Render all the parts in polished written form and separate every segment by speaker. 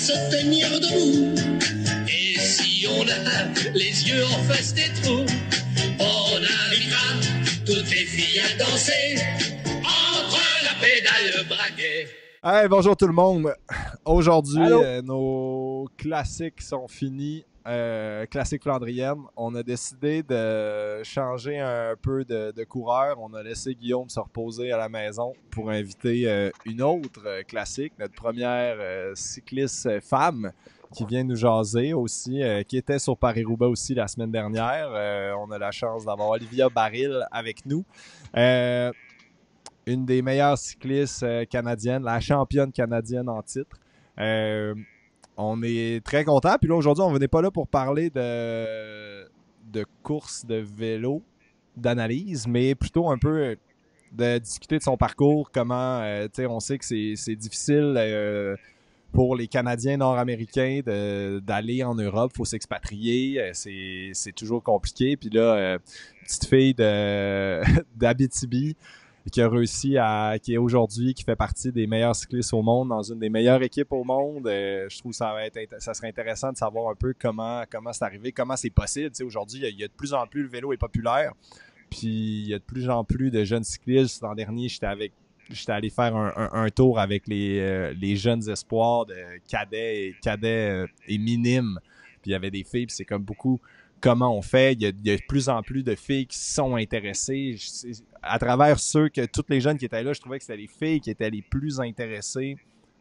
Speaker 1: se tenir debout. Et si on a les yeux en face des trous, on invitera toutes les filles à danser entre la pédale et le braquet.
Speaker 2: Hey, bonjour tout le monde. Aujourd'hui, nos classiques sont finis. Classique flandrienne. On a décidé de changer un peu de coureur. On a laissé Guillaume se reposer à la maison pour inviter une autre classique, notre première cycliste femme qui vient nous jaser aussi, qui était sur Paris-Roubaix aussi la semaine dernière. On a la chance d'avoir Olivia Baril avec nous. Une des meilleures cyclistes canadiennes, la championne canadienne en titre. On est très contents. Puis là, aujourd'hui, on venait pas là pour parler de course de vélo, d'analyse, mais plutôt un peu de discuter de son parcours, comment, on sait que c'est difficile pour les Canadiens nord-américains d'aller en Europe. Il faut s'expatrier. C'est toujours compliqué. Puis là, petite fille d'Abitibi, qui a réussi qui est aujourd'hui, qui fait partie des meilleurs cyclistes au monde, dans une des meilleures équipes au monde. Je trouve que ça serait intéressant de savoir un peu comment c'est arrivé, comment c'est possible. T'sais, aujourd'hui, il y a de plus en plus, le vélo est populaire, puis il y a de plus en plus de jeunes cyclistes. L'an dernier, j'étais allé faire un tour avec les jeunes espoirs de cadets et minimes, puis il y avait des filles, puis c'est comme beaucoup... Comment on fait, il y a de plus en plus de filles qui sont intéressées. À travers toutes les jeunes qui étaient là, je trouvais que c'était les filles qui étaient les plus intéressées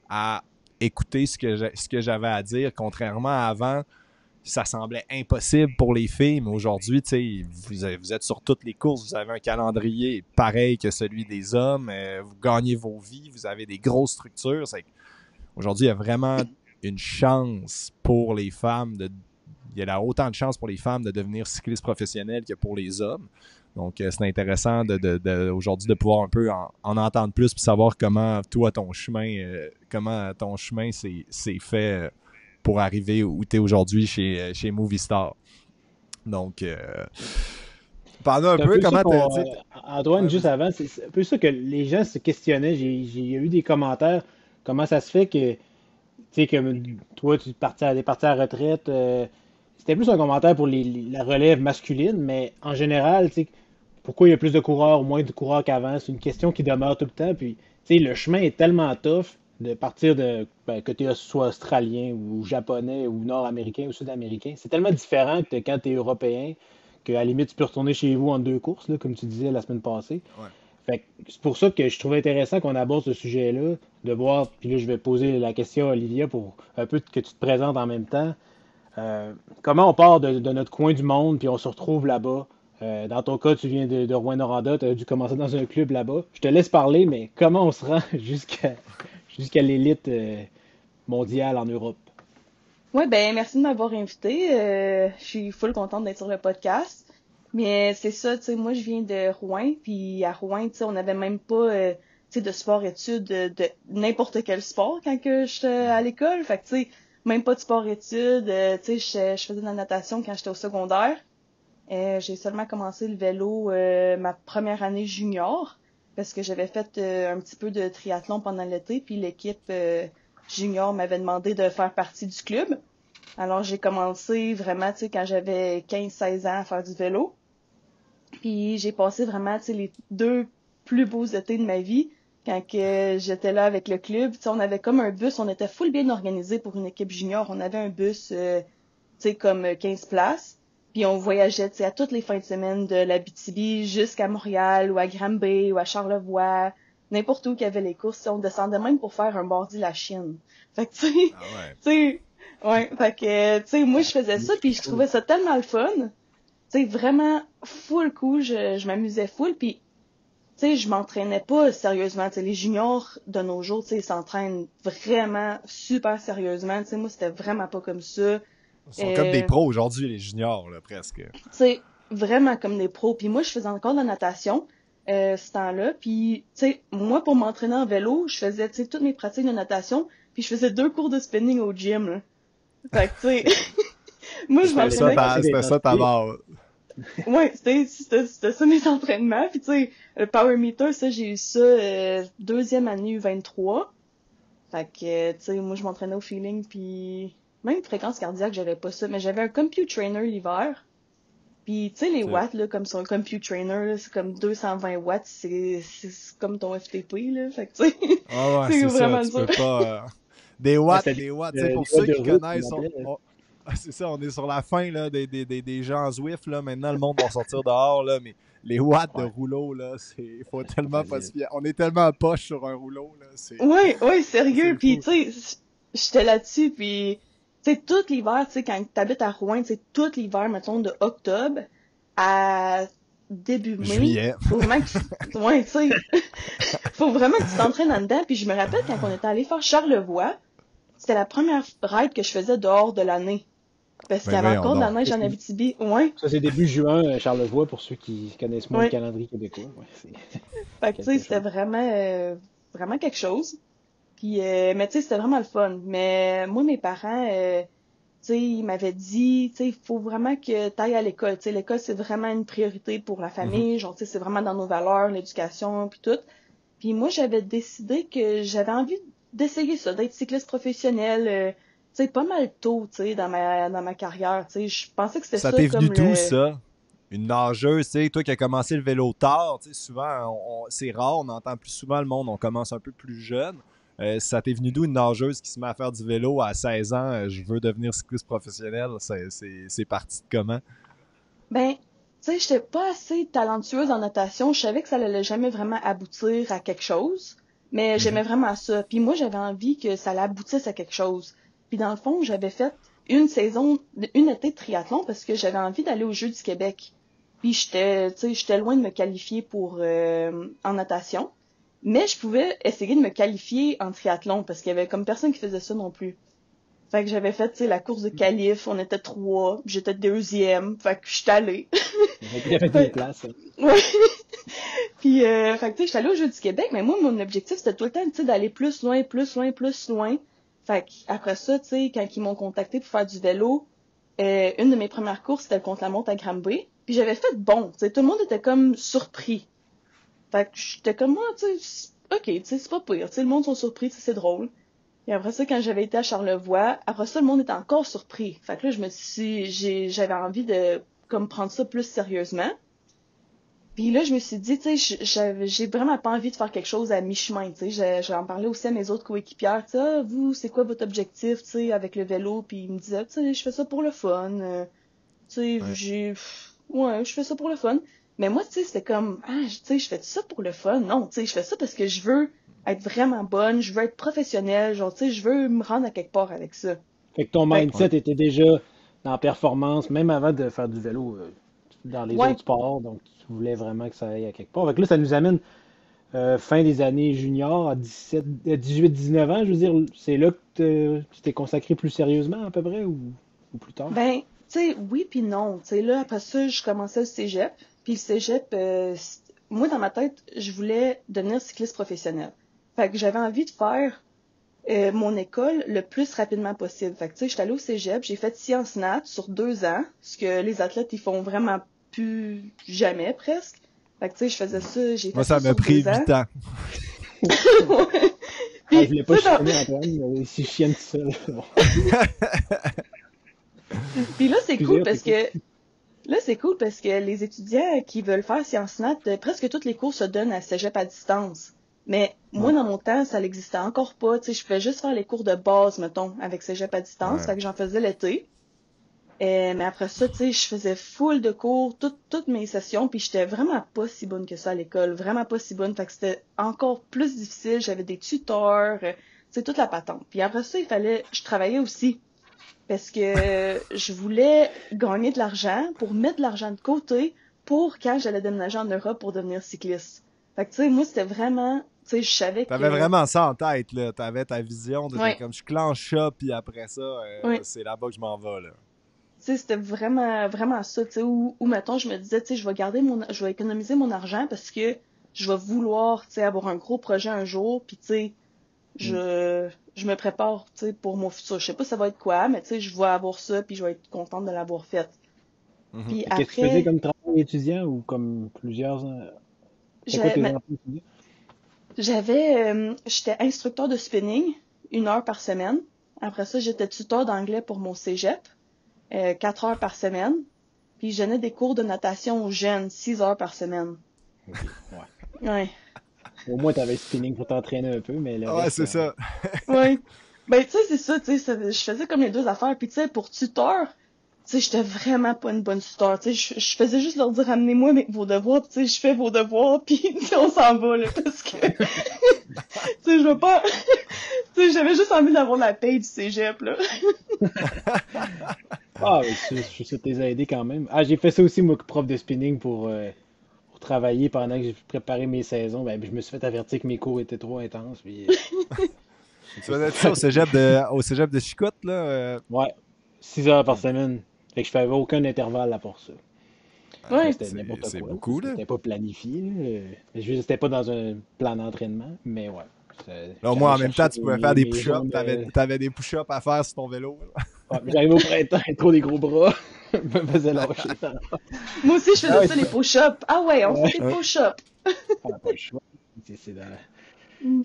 Speaker 2: à écouter ce que j'avais à dire, contrairement à avant, ça semblait impossible pour les filles, mais aujourd'hui, vous êtes sur toutes les courses, vous avez un calendrier pareil que celui des hommes, vous gagnez vos vies, vous avez des grosses structures. Aujourd'hui, il y a vraiment une chance pour les femmes il y a autant de chances pour les femmes de devenir cyclistes professionnels que pour les hommes. Donc, c'est intéressant aujourd'hui de pouvoir un peu en entendre plus et savoir comment toi, ton chemin s'est fait pour arriver où tu es aujourd'hui chez Movistar. Donc, parle-nous un peu comment
Speaker 3: Antoine,
Speaker 2: ouais,
Speaker 3: juste avant, c'est un peu ça que les gens se questionnaient. J'ai eu des commentaires. Comment ça se fait que, tu sais, que toi, tu es parti à la retraite. C'était plus un commentaire pour la relève masculine, mais en général, tu sais, pourquoi il y a plus de coureurs ou moins de coureurs qu'avant, c'est une question qui demeure tout le temps. Puis, tu sais, le chemin est tellement tough de partir que tu sois australien ou japonais ou nord-américain ou sud-américain. C'est tellement différent que quand tu es européen qu'à la limite, tu peux retourner chez vous en deux courses, là, comme tu disais la semaine passée.
Speaker 2: ouais.
Speaker 3: Fait que c'est pour ça que je trouvais intéressant qu'on aborde ce sujet-là, de voir, puis là, je vais poser la question à Olivia pour un peu que tu te présentes en même temps. Comment on part de notre coin du monde, puis on se retrouve là-bas. Dans ton cas, tu viens de Rouyn-Noranda, tu as dû commencer dans un club là-bas. Je te laisse parler, mais comment on se rend jusqu'à l'élite mondiale en Europe?
Speaker 4: Oui, ben merci de m'avoir invité. Je suis full contente d'être sur le podcast. Mais c'est ça, tu sais, moi je viens de Rouen, puis à Rouen, tu sais, on n'avait même pas tu sais, de sport-études de n'importe quel sport quand que j'étais à l'école. Fait que tu sais, même pas de sport-études, tu sais, je faisais de la natation quand j'étais au secondaire. J'ai seulement commencé le vélo ma première année junior, parce que j'avais fait un petit peu de triathlon pendant l'été, puis l'équipe junior m'avait demandé de faire partie du club. Alors j'ai commencé vraiment, tu sais, quand j'avais 15-16 ans à faire du vélo. Puis j'ai passé vraiment, tu sais, les 2 plus beaux étés de ma vie quand que j'étais là avec le club. Tu sais, on avait comme un bus, on était full bien organisé pour une équipe junior. On avait un bus, tu sais, comme 15 places. Puis on voyageait, tu sais, à toutes les fins de semaine de l'Abitibi jusqu'à Montréal ou à Granby ou à Charlevoix. N'importe où qu'il y avait les courses. On descendait même pour faire un Bordy-la-Chine. Fait que, tu sais, tu sais, ouais, fait que, tu sais, moi, je faisais ça, puis je trouvais ça tellement le fun. Tu sais, vraiment full cool, je m'amusais full, puis, tu sais, je m'entraînais pas sérieusement. Tu sais, les juniors de nos jours, tu sais, ils s'entraînent vraiment super sérieusement. Tu sais, moi, c'était vraiment pas comme ça.
Speaker 2: Ils sont comme des pros aujourd'hui, les juniors, là, presque.
Speaker 4: Tu sais, vraiment comme des pros. Puis moi, je faisais encore de la natation ce temps-là. Puis, tu sais, moi, pour m'entraîner en vélo, je faisais, tu sais, toutes mes pratiques de natation, puis je faisais 2 cours de spinning au gym, là. Fait que, tu sais, moi, je m'entraînais...
Speaker 2: C'était ça ta base.
Speaker 4: Ouais, c'était ça mes entraînements. Puis, tu sais, le Power Meter, ça, j'ai eu ça deuxième année U23. Fait que, tu sais, moi, je m'entraînais au feeling, puis même fréquence cardiaque, j'avais pas ça, mais j'avais un Compute Trainer l'hiver. Puis, tu sais, les
Speaker 2: Ok.
Speaker 4: watts, là, comme sur un Compute Trainer, là, c'est comme 220 watts, c'est comme ton FTP, là. Fait que, tu sais,
Speaker 2: Ah ouais,
Speaker 4: c'est
Speaker 2: c'est ça,
Speaker 4: vraiment
Speaker 2: tu
Speaker 4: dur.
Speaker 2: peux pas. Des
Speaker 3: Ouais,
Speaker 2: watts,
Speaker 3: c'était
Speaker 2: des watts. Tu sais,
Speaker 3: des
Speaker 2: pour
Speaker 3: voies
Speaker 2: ceux
Speaker 3: de
Speaker 2: qui
Speaker 3: route
Speaker 2: connaissent,
Speaker 3: qu'on appelait.
Speaker 2: c'est ça, on est sur la fin là, des gens Zwift. Là. Maintenant, le monde va sortir dehors, là, mais les watts de
Speaker 3: Ouais.
Speaker 2: rouleau, là, c'est. Faut tellement pas se
Speaker 3: Valide.
Speaker 2: fier. On est tellement poche sur un rouleau, là.
Speaker 4: Ouais, ouais,
Speaker 2: C'est
Speaker 4: sérieux.
Speaker 2: le
Speaker 4: Puis,
Speaker 2: fou.
Speaker 4: tu sais, j'étais là-dessus, puis, tu sais, tout l'hiver, tu sais, quand t'habites à Rouen, tu sais, tout l'hiver, mettons, de octobre à début mai,
Speaker 2: Juillet.
Speaker 4: faut vraiment ouais, tu sais, faut vraiment que tu t'entraînes en dedans. Puis je me rappelle quand on était allé faire Charlevoix, c'était la première ride que je faisais dehors de l'année. Parce qu'il y
Speaker 2: Ben
Speaker 4: avait
Speaker 2: voyons
Speaker 4: encore de la
Speaker 2: donc.
Speaker 4: neige en Abitibi. Ouais,
Speaker 3: Ça, c'est début juin, Charlevoix, pour ceux qui connaissent moins le
Speaker 4: ouais.
Speaker 3: calendrier québécois. Ouais, c'est
Speaker 4: Fait que, tu sais,
Speaker 3: quelque
Speaker 4: c'était
Speaker 3: chose.
Speaker 4: vraiment quelque chose. Puis, mais tu sais, c'était vraiment le fun. Mais moi, mes parents, tu sais, ils m'avaient dit, tu sais, il faut vraiment que tu ailles à l'école. Tu sais, l'école, c'est vraiment une priorité pour la
Speaker 2: Mhm.
Speaker 4: famille. Genre, tu sais, c'est vraiment dans nos valeurs, l'éducation, puis tout. Puis moi, j'avais décidé que j'avais envie d'essayer ça, d'être cycliste professionnel, tu sais, pas mal tôt, tu sais, dans ma carrière. Tu sais, je pensais que c'était
Speaker 2: Ça
Speaker 4: ça
Speaker 2: t'est venu
Speaker 4: comme
Speaker 2: d'où,
Speaker 4: le...
Speaker 2: ça? Une nageuse, tu sais, toi qui as commencé le vélo tard, tu sais, souvent, c'est rare, on entend plus souvent le monde, on commence un peu plus jeune. Ça t'est venu d'où une nageuse qui se met à faire du vélo à 16 ans, je veux devenir cycliste professionnel, c'est parti de comment?
Speaker 4: Ben, tu sais, j'étais pas assez talentueuse en natation. Je savais que ça allait jamais vraiment aboutir à quelque chose, mais
Speaker 2: Mhm.
Speaker 4: j'aimais vraiment ça. Puis moi, j'avais envie que ça aboutisse à quelque chose. Puis dans le fond, j'avais fait une saison, une été de triathlon parce que j'avais envie d'aller aux Jeux du Québec. Puis tu sais, j'étais loin de me qualifier pour en natation, mais je pouvais essayer de me qualifier en triathlon parce qu'il y avait comme personne qui faisait ça non plus. Fait que j'avais fait, tu sais, la course de qualif, on était trois, j'étais deuxième, fait que j'étais allée.
Speaker 3: Il y avait des
Speaker 4: Fait,
Speaker 3: places.
Speaker 4: ouais. Puis, fait que, tu sais, j'étais allée aux Jeux du Québec, mais moi, mon objectif, c'était tout le temps, tu sais, d'aller plus loin, plus loin, plus loin. Fait que, après ça, tu sais, quand ils m'ont contacté pour faire du vélo, une de mes premières courses, c'était contre la montre à Granby. Puis j'avais fait bon, tu sais, tout le monde était comme surpris. Fait que j'étais comme, moi, tu sais, ok, tu sais, c'est pas pire, tu sais, le monde sont surpris, tu sais, c'est drôle. Et après ça, quand j'avais été à Charlevoix, après ça, le monde était encore surpris. Fait que là, je me suis, j'avais envie de, comme, prendre ça plus sérieusement. Puis là, je me suis dit, tu sais, j'ai vraiment pas envie de faire quelque chose à mi-chemin, tu sais. J'en parlais aussi à mes autres coéquipières, tu sais, ah, vous, c'est quoi votre objectif, tu sais, avec le vélo? Puis ils me disaient, tu sais, je fais ça pour le fun. Tu sais,
Speaker 2: Ouais.
Speaker 4: ouais, je fais ça pour le fun. Mais moi, tu sais, c'était comme, ah, tu sais, je fais ça pour le fun. Non, tu sais, je fais ça parce que je veux être vraiment bonne, je veux être professionnelle, genre, tu sais, je veux me rendre à quelque part avec ça.
Speaker 3: Fait que ton
Speaker 4: Fait
Speaker 2: Ouais.
Speaker 3: mindset était déjà dans la performance, même avant de faire du vélo, dans
Speaker 4: que,
Speaker 3: les
Speaker 4: ouais,
Speaker 3: autres sports. Donc, tu voulais vraiment que ça aille à quelque part. Fait que là, ça nous amène fin des années juniors, à 17, 18, 19 ans. Je veux dire, c'est là que tu t'es consacré plus sérieusement, à peu près, ou plus tard?
Speaker 4: ben, tu sais, oui puis non. Tu sais, là, après ça, je commençais le cégep. Puis le cégep, moi, dans ma tête, je voulais devenir cycliste professionnel. Fait que j'avais envie de faire mon école le plus rapidement possible. Fait que, tu sais, j'étais allée au cégep, j'ai fait sciences nat sur 2 ans, ce que les athlètes, ils font vraiment plus jamais, presque. Fait que, tu sais, je faisais ça, j'ai
Speaker 2: Moi,
Speaker 4: fait ça
Speaker 2: ça m'a
Speaker 4: sur
Speaker 2: pris
Speaker 4: 2 ans.
Speaker 2: 8 ans.
Speaker 4: Ouais.
Speaker 3: Ah, je
Speaker 4: Puis,
Speaker 3: voulais pas
Speaker 4: tu sais,
Speaker 3: chicaner Antoine, mais si je chienne tout seul. Bon.
Speaker 4: puis là, c'est cool
Speaker 3: Excusez,
Speaker 4: parce
Speaker 3: t'écoute.
Speaker 4: que Là, c'est cool parce que les étudiants qui veulent faire Sciences Nat, presque toutes les cours se donnent à cégep à distance. Mais moi,
Speaker 3: Ouais.
Speaker 4: dans mon temps, ça n'existait encore pas. Tu sais, je pouvais juste faire les cours de base, mettons, avec cégep à distance.
Speaker 2: Ouais.
Speaker 4: Fait que j'en faisais l'été. Mais après ça, tu sais, je faisais full de cours, toutes mes sessions, puis j'étais vraiment pas si bonne que ça à l'école. Vraiment pas si bonne. Fait que c'était encore plus difficile. J'avais des tuteurs, tu sais, toute la patente. Puis après ça, je travaillais aussi parce que je voulais gagner de l'argent pour mettre de l'argent de côté pour quand j'allais déménager en Europe pour devenir cycliste. Fait que, tu sais, moi, c'était vraiment, tu sais, je savais
Speaker 2: T'avais
Speaker 4: que,
Speaker 2: vraiment ça en tête, là. T'avais ta vision, t'étais
Speaker 4: ouais,
Speaker 2: comme je clenche ça, puis après ça,
Speaker 4: ouais,
Speaker 2: c'est là-bas que je m'en vais, là.
Speaker 4: tu sais, c'était vraiment, vraiment ça, tu sais, où, mettons, je me disais, tu sais, je vais économiser mon argent parce que je vais vouloir, tu sais, avoir un gros projet un jour, puis, tu sais,
Speaker 3: Mm.
Speaker 4: je me prépare, tu sais, pour mon futur. Je sais pas ça va être quoi, mais, tu sais, je vais avoir ça, puis je vais être contente de l'avoir fait.
Speaker 2: Mhm.
Speaker 4: Puis
Speaker 3: Qu'est-ce que tu faisais
Speaker 4: après,
Speaker 3: comme travail étudiant ou comme plusieurs. C'était quoi tes
Speaker 4: mais
Speaker 3: emplois étudiants?
Speaker 4: j'étais instructeur de spinning, 1 heure par semaine. Après ça, j'étais tuteur d'anglais pour mon cégep, 4 heures par semaine. Puis je donnais des cours de natation aux jeunes, 6 heures par semaine.
Speaker 3: Ok, ouais.
Speaker 4: Ouais.
Speaker 3: Au moins, t'avais le spinning pour t'entraîner un peu, mais le
Speaker 2: Ouais,
Speaker 3: reste,
Speaker 2: c'est ça.
Speaker 4: Ouais. Ben, tu sais, c'est ça, tu sais, je faisais comme les deux affaires. Puis, tu sais, pour tuteur, tu sais, j'étais vraiment pas une bonne tuteur. Tu sais, je faisais juste leur dire, amenez-moi vos devoirs, puis tu sais, je fais vos devoirs, puis tu sais, on s'en va, là, parce que, tu sais, je veux pas, tu sais, j'avais juste envie d'avoir la paye du cégep, là.
Speaker 3: Ah, mais je suis sûr que t'es aidé quand même. Ah, j'ai fait ça aussi, moi, prof de spinning pour travailler pendant que j'ai préparé mes saisons. Ben, je me suis fait avertir que mes cours étaient trop intenses. Puis,
Speaker 2: Tu faisais ça au cégep de Chicoute, là?
Speaker 3: ouais, 6 heures par semaine. Fait que je faisais aucun intervalle à part ça.
Speaker 4: Ouais.
Speaker 3: C'était n'importe
Speaker 2: C'est
Speaker 3: quoi.
Speaker 2: beaucoup, là.
Speaker 3: C'était pas planifié. Là. C'était pas dans un plan d'entraînement, mais ouais.
Speaker 2: Là, au moins, en
Speaker 3: J'allais
Speaker 2: même temps, tu
Speaker 3: chercher
Speaker 2: pouvais faire des
Speaker 3: mes
Speaker 2: push-ups.
Speaker 3: zones,
Speaker 2: T'avais des push-ups à faire sur ton vélo. Là.
Speaker 3: ouais, mais j'arrivais au printemps, trop des gros bras. Je me faisais lâcher.
Speaker 4: Moi aussi, je
Speaker 3: Ah
Speaker 4: faisais
Speaker 3: ouais,
Speaker 4: ça, les push-ups. Ah ouais, on fait des
Speaker 2: Ouais.
Speaker 4: push-ups.
Speaker 3: on n'a pas le choix.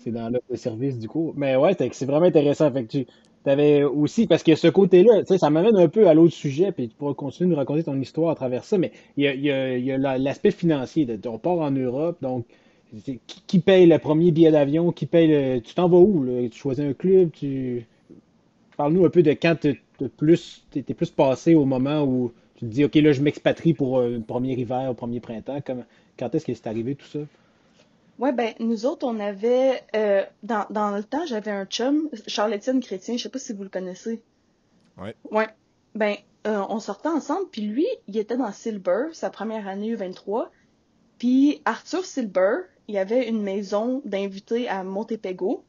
Speaker 3: C'est dans l'offre de service du coup. Mais ouais, c'est vraiment intéressant. Fait que tu avais aussi, parce que ce côté-là, tu sais, ça m'amène un peu à l'autre sujet, puis tu pourras continuer de nous raconter ton histoire à travers ça, mais il y a l'aspect financier. On part en Europe, donc qui paye le premier billet d'avion, qui paye le. Tu t'en vas où, là? Tu choisis un club, tu. Parle-nous un peu de quand t'es plus passé au moment où tu te dis, OK, là, je m'expatrie pour le premier hiver, le premier printemps. Quand est-ce que c'est arrivé tout ça?
Speaker 4: Ouais, ben, nous autres, on avait, dans le temps, j'avais un chum, Charles-Étienne Chrétien, je sais pas si vous le connaissez.
Speaker 2: Ouais.
Speaker 4: Ouais. Ben, on sortait ensemble, puis lui, il était dans Silber, sa première année U23. Puis Arthur Silber, il avait une maison d'invités à Montepego.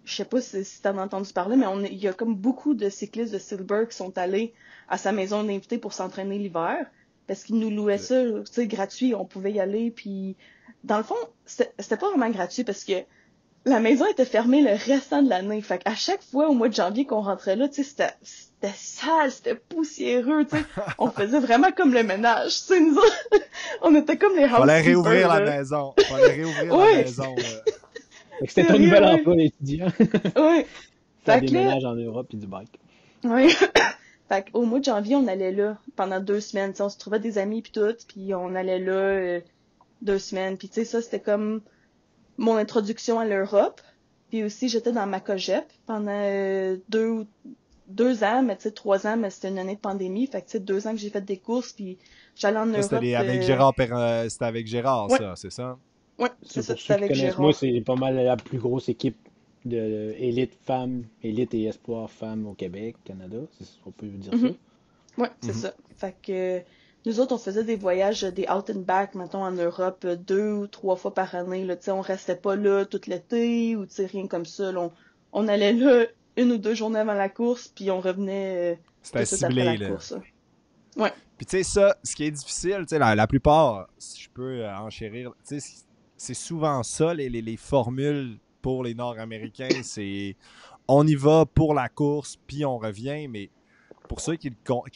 Speaker 4: Je sais pas si t'en as entendu parler, mais il y a comme beaucoup de cyclistes de Silber qui sont allés à sa maison d'invités pour s'entraîner l'hiver. Parce qu'il nous louait ça, tu sais, gratuit, on pouvait y aller, puis dans le fond, c'était pas vraiment gratuit parce que la maison était fermée le restant de l'année. Fait qu'à chaque fois, au mois de janvier qu'on rentrait là, tu sais, c'était sale, c'était poussiéreux, tu sais. On faisait vraiment comme le ménage, tu sais, nous autres, on était comme les
Speaker 2: Fallait réouvrir
Speaker 4: housekeepers,
Speaker 2: la
Speaker 4: là.
Speaker 2: maison. Fallait réouvrir la
Speaker 4: Ouais,
Speaker 2: maison.
Speaker 3: Fait que c'était ton
Speaker 4: sérieux,
Speaker 3: nouvel
Speaker 4: ouais.
Speaker 3: emploi d'étudiant.
Speaker 4: Ouais.
Speaker 3: Faire
Speaker 4: Fait
Speaker 3: des
Speaker 4: que là,
Speaker 3: ménages en Europe et du bike.
Speaker 4: ouais. Fait qu'au mois de janvier, on allait là pendant 2 semaines, tu sais, on se trouvait des amis puis tout, puis on allait là 2 semaines. Puis tu sais, ça, c'était comme mon introduction à l'Europe. Puis aussi, j'étais dans ma cégep pendant 2 ans, mais tu sais, 3 ans, mais c'était une année de pandémie. Fait que tu sais, 2 ans que j'ai fait des courses, puis j'allais en
Speaker 2: Ça, c'était
Speaker 4: Europe.
Speaker 2: avec c'était avec Gérard,
Speaker 4: Ouais,
Speaker 2: ça, c'est ça?
Speaker 4: ouais, c'est
Speaker 3: C'est
Speaker 4: ça,
Speaker 3: pour
Speaker 4: c'était
Speaker 3: ceux qui
Speaker 4: avec
Speaker 3: connaissent moi,
Speaker 4: Gérard.
Speaker 3: c'est pas mal la plus grosse équipe de élite femmes, élite et espoir femmes au Québec, Canada, on peut dire ça.
Speaker 4: Mhm. Ouais, c'est
Speaker 2: Mhm.
Speaker 4: ça. Fait que nous autres, on faisait des voyages, des out and back, mettons, en Europe, 2 ou 3 fois par année, là, tu sais, on restait pas là tout l'été, ou tu sais, rien comme ça, là. On allait là 1 ou 2 journées avant la course, puis on revenait tout
Speaker 2: C'était
Speaker 4: de suite après la
Speaker 2: ciblé, là.
Speaker 4: course, là. Ouais.
Speaker 2: Puis tu sais, ça, ce qui est difficile, tu sais, la plupart, si je peux enchérir, tu sais, c'est souvent ça, les formules pour les Nord-Américains, c'est on y va pour la course, puis on revient, mais pour ceux qui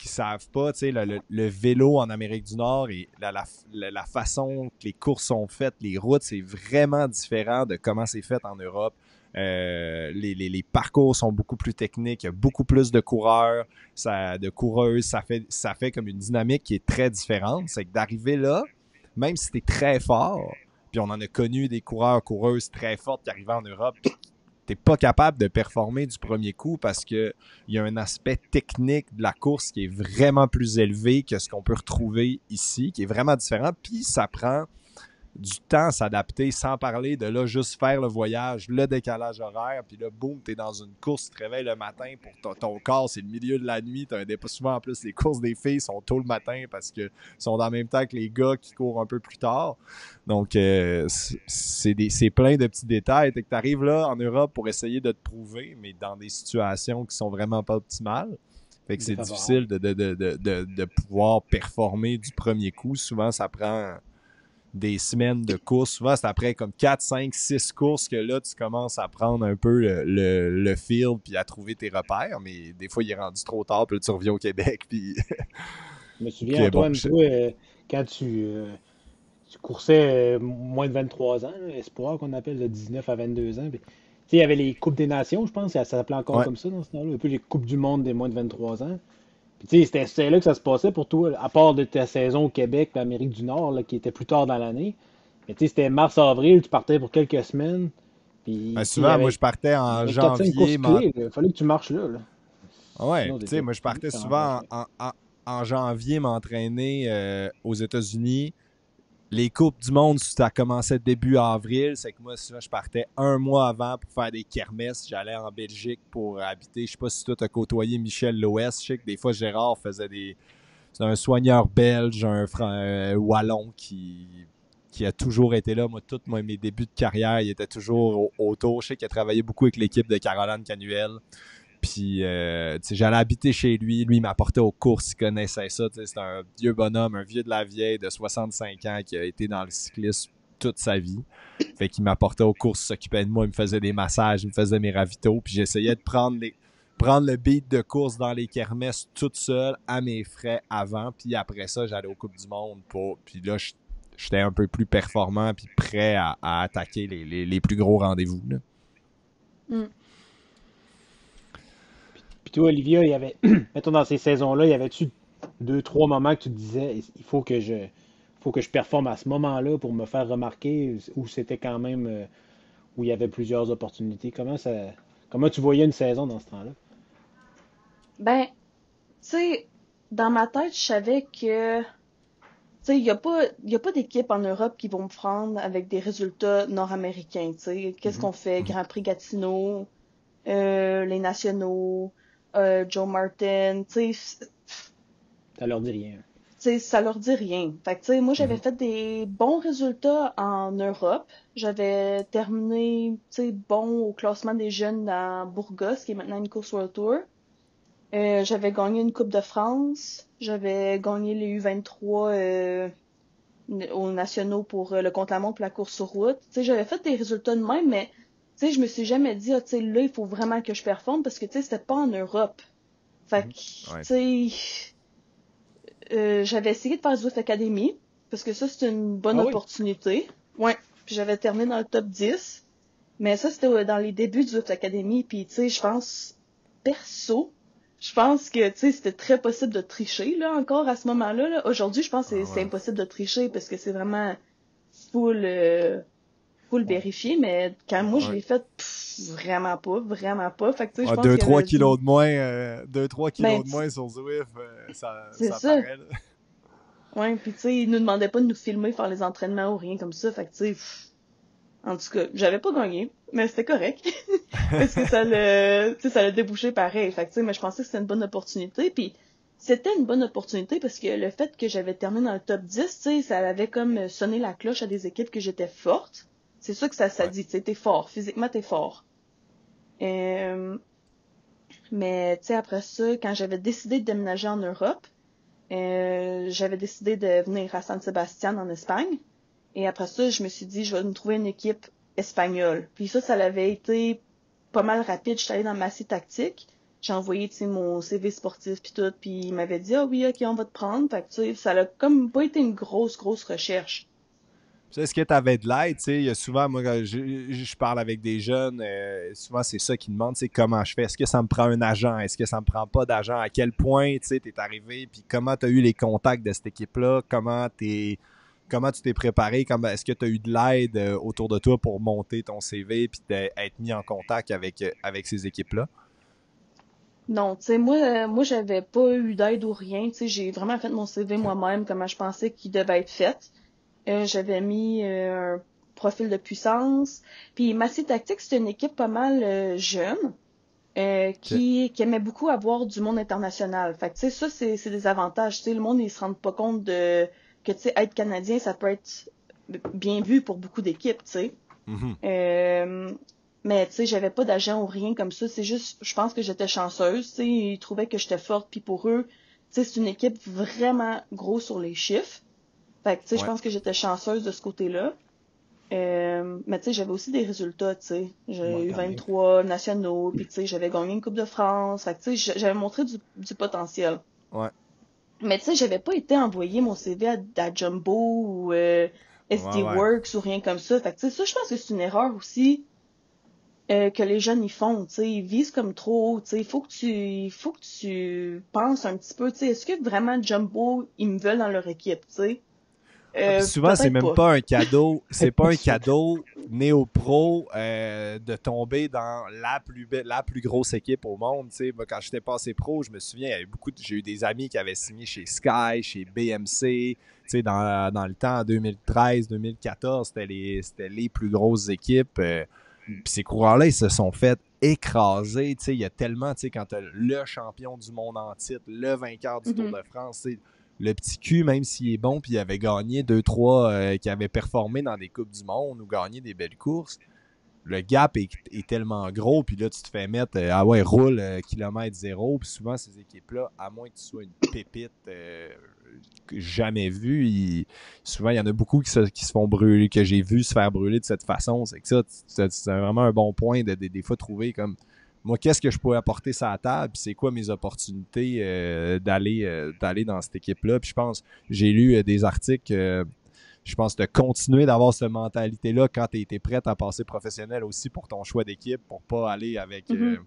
Speaker 2: savent pas, tu sais, le vélo en Amérique du Nord et la façon que les courses sont faites, les routes, c'est vraiment différent de comment c'est fait en Europe. Les parcours sont beaucoup plus techniques, il y a beaucoup plus de coureurs, de coureuses, ça fait comme une dynamique qui est très différente. C'est que d'arriver là, même si t'es très fort, puis on en a connu des coureurs, coureuses très fortes qui arrivaient en Europe, puis t'es pas capable de performer du premier coup parce que il y a un aspect technique de la course qui est vraiment plus élevé que ce qu'on peut retrouver ici, qui est vraiment différent, puis ça prend du temps à s'adapter, sans parler de là juste faire le voyage, le décalage horaire, puis là, boum, t'es dans une course, tu te réveilles le matin pour ton corps, c'est le milieu de la nuit, souvent en plus les courses des filles sont tôt le matin parce que sont dans le même temps que les gars qui courent un peu plus tard. Donc, c'est plein de petits détails. T'es que t'arrives là en Europe pour essayer de te prouver, mais dans des situations qui sont vraiment pas optimales. Fait que c'est difficile de pouvoir performer du premier coup. Souvent, ça prend des semaines de course. Souvent, c'est après comme 4, 5, 6 courses que là, tu commences à prendre un peu le field puis à trouver tes repères. Mais des fois, il est rendu trop tard puis là, tu reviens au Québec. Puis,
Speaker 3: Je me souviens,
Speaker 2: puis bon,
Speaker 3: Antoine, toi, quand tu coursais moins de 23 ans, là, espoir qu'on appelle de 19 à 22 ans, puis sais, il y avait les Coupes des Nations, je pense, ça s'appelait encore
Speaker 2: Ouais.
Speaker 3: comme ça dans ce temps-là, un peu les Coupes du monde des moins de 23 ans. Puis tu sais, c'était là que ça se passait pour toi, à part de ta saison au Québec, l'Amérique du Nord, là, qui était plus tard dans l'année. Mais tu sais, c'était mars-avril, tu partais pour quelques semaines.
Speaker 2: Ben,
Speaker 3: Puis tu sais,
Speaker 2: souvent, moi, je partais
Speaker 3: il y
Speaker 2: en
Speaker 3: avait 4-5
Speaker 2: janvier.
Speaker 3: courses clés, là. Il fallait que tu marches là, là.
Speaker 2: Ouais,
Speaker 3: Sinon,
Speaker 2: puis tu sais,
Speaker 3: t'étais
Speaker 2: moi, je
Speaker 3: fini
Speaker 2: partais
Speaker 3: quand rendu en
Speaker 2: souvent
Speaker 3: juin.
Speaker 2: en janvier m'entraîner aux États-Unis. Les Coupes du Monde, ça commençait début avril. C'est que moi, souvent, je partais un mois avant pour faire des kermesses. J'allais en Belgique pour habiter. Je sais pas si toi, tu as côtoyé Michel Loès. Je sais que des fois, Gérard faisait des. C'est un soigneur belge, un wallon qui a toujours été là. Moi, tous mes débuts de carrière, il était toujours autour. Je sais qu'il a travaillé beaucoup avec l'équipe de Caroline Canuel. Puis, j'allais habiter chez lui. Lui, il m'apportait aux courses. Il connaissait ça. C'est un vieux bonhomme, un vieux de la vieille de 65 ans qui a été dans le cyclisme toute sa vie. Fait qu'il m'apportait aux courses, s'occupait de moi, il me faisait des massages, il me faisait mes ravitaux. Puis j'essayais de prendre le beat de course dans les kermesses toute seule à mes frais avant. Puis après ça, j'allais aux Coupes du Monde. Puis là, j'étais un peu plus performant puis prêt à attaquer les plus gros rendez-vous. Là.
Speaker 4: Mm.
Speaker 3: Puis toi, Olivia, il y avait, mettons dans ces saisons-là, il y avait-tu deux, trois moments que tu te disais, il faut que je performe à ce moment-là pour me faire remarquer, ou c'était quand même où il y avait plusieurs opportunités? Comment tu voyais une saison dans ce temps-là?
Speaker 4: Ben, tu sais, dans ma tête, je savais que, tu sais, y a pas d'équipe en Europe qui vont me prendre avec des résultats nord-américains, tu sais. Qu'est-ce
Speaker 3: Mhm.
Speaker 4: qu'on fait?
Speaker 2: Mhm.
Speaker 4: Grand Prix Gatineau, les nationaux, Joe Martin,
Speaker 3: Ça leur dit rien.
Speaker 4: ça leur dit rien. Fait que, tu sais, moi, j'avais
Speaker 2: Mhm.
Speaker 4: fait des bons résultats en Europe. J'avais terminé, tu sais, bon au classement des jeunes dans Burgos, qui est maintenant une course World Tour. J'avais gagné une Coupe de France. J'avais gagné les U23 aux nationaux pour le contre-la-montre pour la course sur route. Tu sais, j'avais fait des résultats de même, mais tu sais, je me suis jamais dit, ah, tu sais, là, il faut vraiment que je performe parce que, tu sais, c'était pas en Europe. Fait que,
Speaker 2: Mhm.
Speaker 4: tu
Speaker 2: Ouais.
Speaker 4: sais, j'avais essayé de faire du Zwift Academy parce que ça, c'était une bonne
Speaker 3: Ah oui?
Speaker 4: opportunité. Ouais. Puis j'avais terminé dans le top 10. Mais ça, c'était dans les débuts du Zwift Academy. Puis, tu sais, je pense, perso, je pense que, tu sais, c'était très possible de tricher, là, encore à ce moment-là. Là. Aujourd'hui, je pense que
Speaker 2: Ah
Speaker 4: c'est
Speaker 2: ouais.
Speaker 4: impossible de tricher parce que c'est vraiment full, full
Speaker 3: Ouais.
Speaker 4: vérifié. Mais quand moi, je
Speaker 2: Ouais.
Speaker 4: l'ai fait, vraiment pas, vraiment pas. Fait que, tu sais, je
Speaker 2: Ouais,
Speaker 4: pense qu'il y
Speaker 2: 2-3
Speaker 4: avait
Speaker 2: kilos
Speaker 4: du...
Speaker 2: de moins, 2-3
Speaker 4: Ben,
Speaker 2: kilos de moins sur Zwift,
Speaker 4: c'est
Speaker 2: ça
Speaker 4: ça.
Speaker 2: paraît. Là.
Speaker 4: Ouais, puis tu sais, ils nous demandaient pas de nous filmer, faire les entraînements ou rien comme ça. Fait que, tu sais, en tout cas, j'avais pas gagné, mais c'était correct. Parce que tu sais, ça l'a débouché pareil. Fait que, tu sais, mais je pensais que c'était une bonne opportunité. Puis c'était une bonne opportunité parce que le fait que j'avais terminé dans le top 10, tu sais, ça avait comme sonné la cloche à des équipes que j'étais forte. C'est ça que ça
Speaker 2: Ouais.
Speaker 4: dit, tu sais, t'es fort. Physiquement, t'es fort. Euh, mais, tu sais, après ça, quand j'avais décidé de déménager en Europe, j'avais décidé de venir à San Sebastian en Espagne. Et après ça, je me suis dit, je vais me trouver une équipe espagnole. Puis ça l'avait été pas mal rapide. J'étais allée dans Massy Tactique. J'ai envoyé, tu sais, mon CV sportif puis tout. Puis il m'avait dit, ah oui, ok, on va te prendre. Fait que, tu sais, ça a comme pas été une grosse recherche.
Speaker 2: Tu sais, est-ce que tu avais de l'aide? Tu sais, il y a souvent, moi, quand je parle avec des jeunes, souvent c'est ça qu'ils demandent, c'est comment je fais. Est-ce que ça me prend un agent? Est-ce que ça me prend pas d'agent? À quel point, tu sais, t'es arrivé? Puis comment tu as eu les contacts de cette équipe-là? Comment tu t'es préparé? Est-ce que tu as eu de l'aide autour de toi pour monter ton CV puis être mis en contact avec ces équipes-là?
Speaker 4: Non, tu sais, moi, j'avais pas eu d'aide ou rien. Tu sais, j'ai vraiment fait mon CV
Speaker 2: OK.
Speaker 4: moi-même, comment je pensais qu'il devait être fait. J'avais mis un profil de puissance. Puis Massy Tactique, c'est une équipe pas mal jeune.
Speaker 2: OK.
Speaker 4: Qui aimait beaucoup avoir du monde international. Fait que, tu sais, ça, c'est des avantages. Tu sais, le monde, ils se rendent pas compte que, tu sais, être Canadien, ça peut être bien vu pour beaucoup d'équipes, tu sais.
Speaker 2: Mhm.
Speaker 4: Euh, mais, tu sais, j'avais pas d'agent ou rien comme ça. C'est juste, je pense que j'étais chanceuse, tu sais. Ils trouvaient que j'étais forte. Puis pour eux, tu sais, c'est une équipe vraiment gros sur les chiffres. Fait que, tu sais, je
Speaker 2: Ouais.
Speaker 4: pense que j'étais chanceuse de ce côté-là. Mais tu sais, j'avais aussi des résultats, tu sais.
Speaker 3: Bon,
Speaker 4: J'ai eu
Speaker 3: quand même.
Speaker 4: 23 nationaux, puis tu sais, j'avais gagné une Coupe de France. Fait que tu sais, j'avais montré du potentiel.
Speaker 2: Ouais.
Speaker 4: Mais tu sais, j'avais pas été envoyer mon CV à Jumbo ou
Speaker 2: Ouais,
Speaker 4: SD
Speaker 2: ouais.
Speaker 4: Works ou rien comme ça. Fait que tu sais, ça, je pense que c'est une erreur aussi que les jeunes y font, tu sais, ils visent comme trop haut, tu sais, il faut que tu penses un petit peu, tu sais, est-ce que vraiment Jumbo, ils me veulent dans leur équipe, tu sais?
Speaker 2: Puis souvent, c'est
Speaker 4: Peut-être
Speaker 2: même
Speaker 4: pas.
Speaker 2: pas un cadeau. C'est pas un cadeau néo-pro de tomber dans la plus grosse équipe au monde. T'sais. Moi, quand j'étais passé pro, je me souviens, j'ai eu des amis qui avaient signé chez Sky, chez BMC. Dans le temps, en 2013-2014, c'était les plus grosses équipes. Puis ces coureurs-là, ils se sont fait écraser. Il y a tellement, quand tu as le champion du monde en titre, le vainqueur du Tour
Speaker 4: Mhm.
Speaker 2: de France, le petit cul, même s'il est bon, puis il avait gagné 2-3, qui avait performé dans des Coupes du Monde ou gagné des belles courses, le gap est tellement gros, puis là, tu te fais mettre, ah ouais, roule kilomètre zéro, puis souvent, ces équipes-là, à moins que tu sois une pépite jamais vue, souvent, il y en a beaucoup qui se font brûler, que j'ai vu se faire brûler de cette façon. C'est que ça, c'est vraiment un bon point de des fois trouver comme moi, qu'est-ce que je pourrais apporter sur la table, puis c'est quoi mes opportunités d'aller dans cette équipe-là. Puis je pense, j'ai lu des articles, je pense de continuer d'avoir cette mentalité-là quand tu es prête à passer professionnel aussi pour ton choix d'équipe, pour pas aller avec...
Speaker 4: Mhm.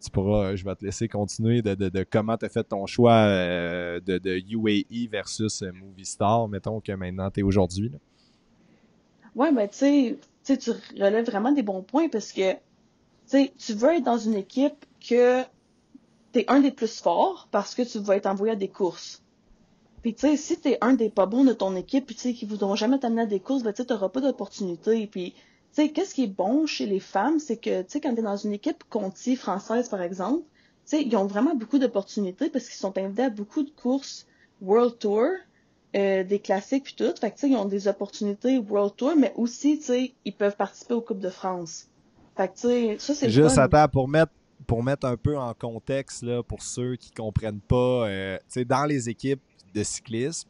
Speaker 2: tu pourras, je vais te laisser continuer de comment tu as fait ton choix de UAE versus Movistar, mettons que maintenant tu es aujourd'hui. Là.
Speaker 4: Ouais, ben, tu sais, tu relèves vraiment des bons points parce que, tu sais, tu veux être dans une équipe que t'es un des plus forts parce que tu vas être envoyé à des courses. Puis, tu sais, si t'es un des pas bons de ton équipe, puis, tu sais, qui voudront jamais t'amener à des courses, ben, tu sais, t'auras pas d'opportunité. Puis, tu sais, qu'est-ce qui est bon chez les femmes, c'est que, tu sais, quand t'es dans une équipe Conti française, par exemple, tu sais, ils ont vraiment beaucoup d'opportunités parce qu'ils sont invités à beaucoup de courses World Tour, des classiques puis tout. Fait que, tu sais, ils ont des opportunités World Tour, mais aussi, tu sais, ils peuvent participer aux Coupes de France. Fait que, tu sais, ça, c'est le
Speaker 2: Juste,
Speaker 4: fun.
Speaker 2: attends, pour mettre un peu en contexte, là, pour ceux qui ne comprennent pas, dans les équipes de cyclisme,